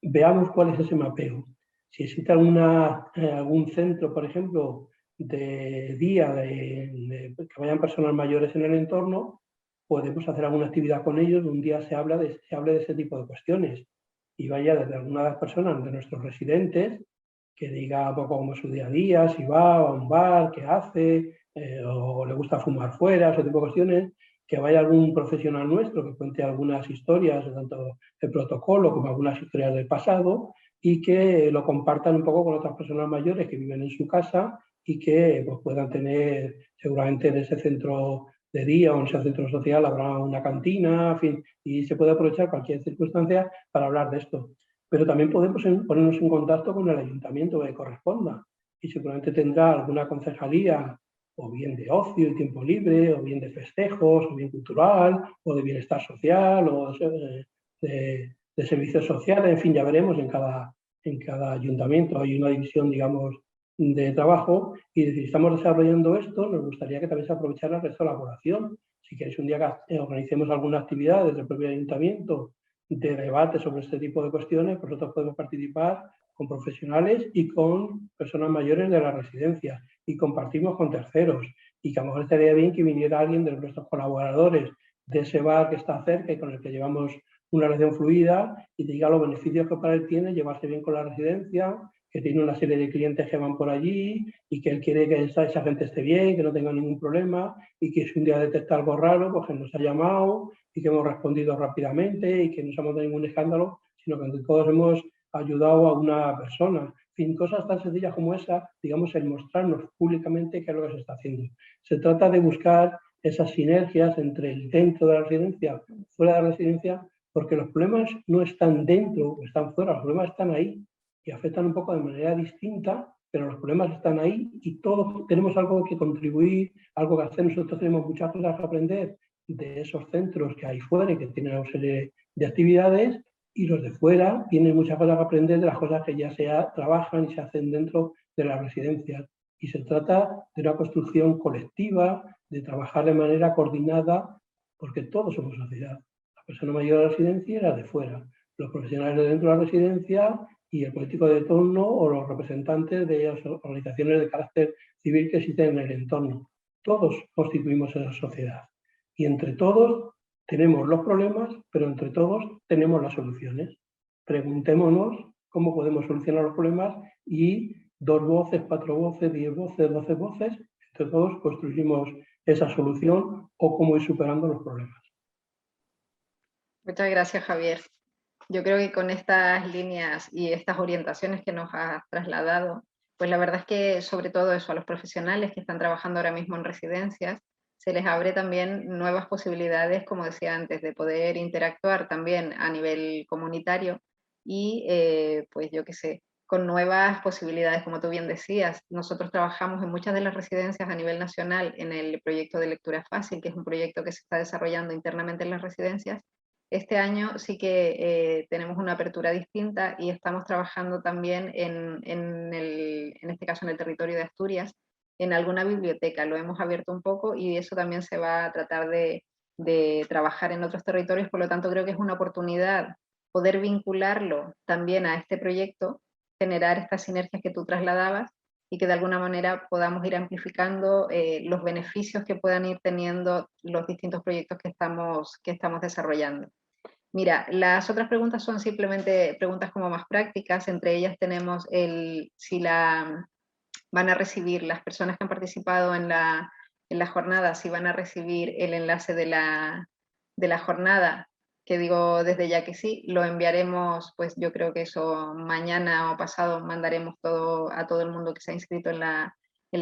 veamos cuál es ese mapeo. Si existe algún centro, por ejemplo, de día que vayan personas mayores en el entorno, podemos hacer alguna actividad con ellos. Un día se hable de ese tipo de cuestiones y vaya desde alguna de las personas de nuestros residentes que diga un poco cómo es su día a día, si va a un bar, qué hace, o le gusta fumar fuera, ese tipo de cuestiones, que vaya algún profesional nuestro que cuente algunas historias, tanto del protocolo como algunas historias del pasado, y que lo compartan un poco con otras personas mayores que viven en su casa y que pues, puedan tener, seguramente en ese centro de día o en ese centro social habrá una cantina, en fin, y se puede aprovechar cualquier circunstancia para hablar de esto. Pero también podemos ponernos en contacto con el ayuntamiento que corresponda, y seguramente tendrá alguna concejalía, o bien de ocio y tiempo libre, o bien de festejos, o bien cultural, o de bienestar social, o de servicios sociales, en fin, ya veremos en cada ayuntamiento. Hay una división, digamos, de trabajo, y si estamos desarrollando esto, nos gustaría que también se aprovechara el resto de la población. Si queréis un día que organicemos alguna actividad desde el propio ayuntamiento de debate sobre este tipo de cuestiones, pues nosotros podemos participar con profesionales y con personas mayores de la residencia, y compartimos con terceros, y que a lo mejor estaría bien que viniera alguien de nuestros colaboradores de ese bar que está cerca y con el que llevamos una relación fluida, y diga los beneficios que para él tiene llevarse bien con la residencia, que tiene una serie de clientes que van por allí y que él quiere que esa gente esté bien, que no tenga ningún problema, y que si un día detecta algo raro, pues que nos ha llamado y que hemos respondido rápidamente y que no se hemos dado ningún escándalo, sino que entre todos hemos ayudado a una persona. En fin, cosas tan sencillas como esa, digamos, el mostrarnos públicamente qué es lo que se está haciendo. Se trata de buscar esas sinergias entre el dentro de la residencia, fuera de la residencia, porque los problemas no están dentro o están fuera, los problemas están ahí y afectan un poco de manera distinta, pero los problemas están ahí y todos tenemos algo que contribuir, algo que hacer. Nosotros tenemos muchas cosas que aprender de esos centros que hay fuera y que tienen una serie de actividades, y los de fuera tienen muchas cosas que aprender de las cosas que ya se trabajan y se hacen dentro de las residencias. Y se trata de una construcción colectiva, de trabajar de manera coordinada, porque todos somos sociedad. La persona mayor de la residencia era de fuera, los profesionales de dentro de la residencia y el político de turno o los representantes de las organizaciones de carácter civil que existen en el entorno. Todos constituimos esa sociedad y entre todos tenemos los problemas, pero entre todos tenemos las soluciones. Preguntémonos cómo podemos solucionar los problemas y 2 voces, 4 voces, 10 voces, 12 voces, entre todos construimos esa solución o cómo ir superando los problemas. Muchas gracias, Javier. Yo creo que con estas líneas y estas orientaciones que nos has trasladado, pues la verdad es que sobre todo eso, a los profesionales que están trabajando ahora mismo en residencias, se les abre también nuevas posibilidades, como decía antes, de poder interactuar también a nivel comunitario y, pues yo qué sé, con nuevas posibilidades, como tú bien decías. Nosotros trabajamos en muchas de las residencias a nivel nacional en el proyecto de Lectura Fácil, que es un proyecto que se está desarrollando internamente en las residencias. Este año sí que tenemos una apertura distinta y estamos trabajando también en este caso en el territorio de Asturias, en alguna biblioteca. Lo hemos abierto un poco y eso también se va a tratar de trabajar en otros territorios, por lo tanto creo que es una oportunidad poder vincularlo también a este proyecto, generar estas sinergias que tú trasladabas y que de alguna manera podamos ir amplificando los beneficios que puedan ir teniendo los distintos proyectos que estamos desarrollando. Mira, las otras preguntas son simplemente preguntas como más prácticas, entre ellas tenemos si van a recibir las personas que han participado en la jornada, si van a recibir el enlace de la jornada, que digo desde ya que sí, lo enviaremos, pues yo creo que eso mañana o pasado mandaremos a todo el mundo que se ha inscrito en la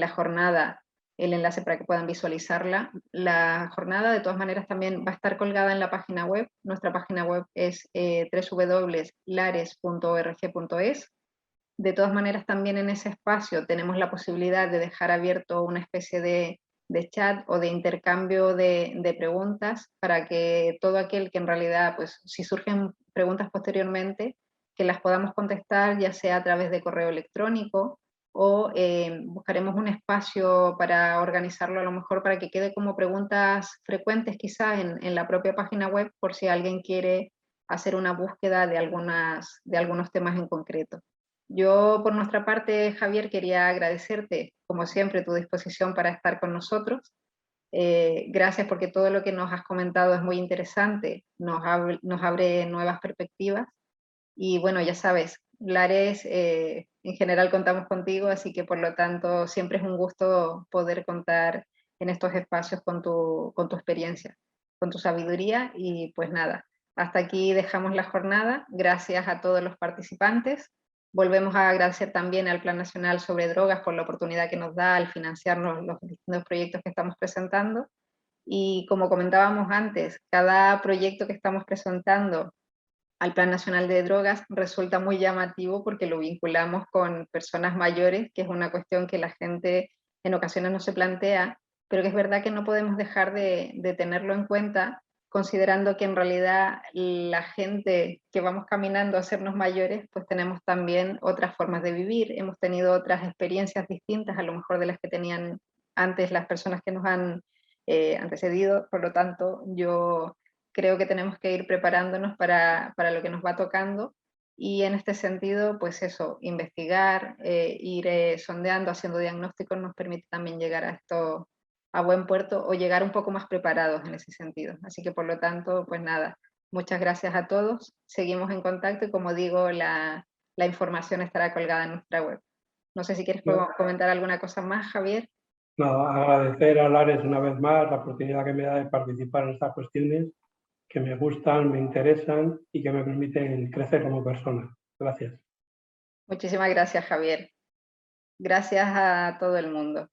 jornada el enlace para que puedan visualizarla. La jornada de todas maneras también va a estar colgada en la página web. Nuestra página web es www.lares.org.es. De todas maneras también en ese espacio tenemos la posibilidad de dejar abierto una especie de chat o de intercambio de preguntas para que todo aquel que en realidad, pues si surgen preguntas posteriormente, que las podamos contestar ya sea a través de correo electrónico o buscaremos un espacio para organizarlo a lo mejor para que quede como preguntas frecuentes quizá en la propia página web por si alguien quiere hacer una búsqueda de algunos temas en concreto. Yo, por nuestra parte, Javier, quería agradecerte, como siempre, tu disposición para estar con nosotros. Gracias porque todo lo que nos has comentado es muy interesante, nos abre nuevas perspectivas. Y bueno, ya sabes, Lares, en general contamos contigo, así que por lo tanto siempre es un gusto poder contar en estos espacios con tu experiencia, con tu sabiduría y pues nada, hasta aquí dejamos la jornada. Gracias a todos los participantes. Volvemos a agradecer también al Plan Nacional sobre Drogas por la oportunidad que nos da al financiarnos los distintos proyectos que estamos presentando. Y como comentábamos antes, cada proyecto que estamos presentando al Plan Nacional de Drogas resulta muy llamativo porque lo vinculamos con personas mayores, que es una cuestión que la gente en ocasiones no se plantea, pero que es verdad que no podemos dejar de tenerlo en cuenta, considerando que en realidad la gente que vamos caminando a hacernos mayores, pues tenemos también otras formas de vivir, hemos tenido otras experiencias distintas a lo mejor de las que tenían antes las personas que nos han antecedido, por lo tanto yo creo que tenemos que ir preparándonos para lo que nos va tocando y en este sentido, pues eso, investigar, ir sondeando, haciendo diagnósticos nos permite también llegar a esto a buen puerto o llegar un poco más preparados en ese sentido. Así que por lo tanto, pues nada, muchas gracias a todos, seguimos en contacto y como digo, la información estará colgada en nuestra web. No sé si quieres comentar alguna cosa más, Javier. No, agradecer a Lares una vez más la oportunidad que me da de participar en estas cuestiones que me gustan, me interesan y que me permiten crecer como persona. Gracias. Muchísimas gracias, Javier. Gracias a todo el mundo.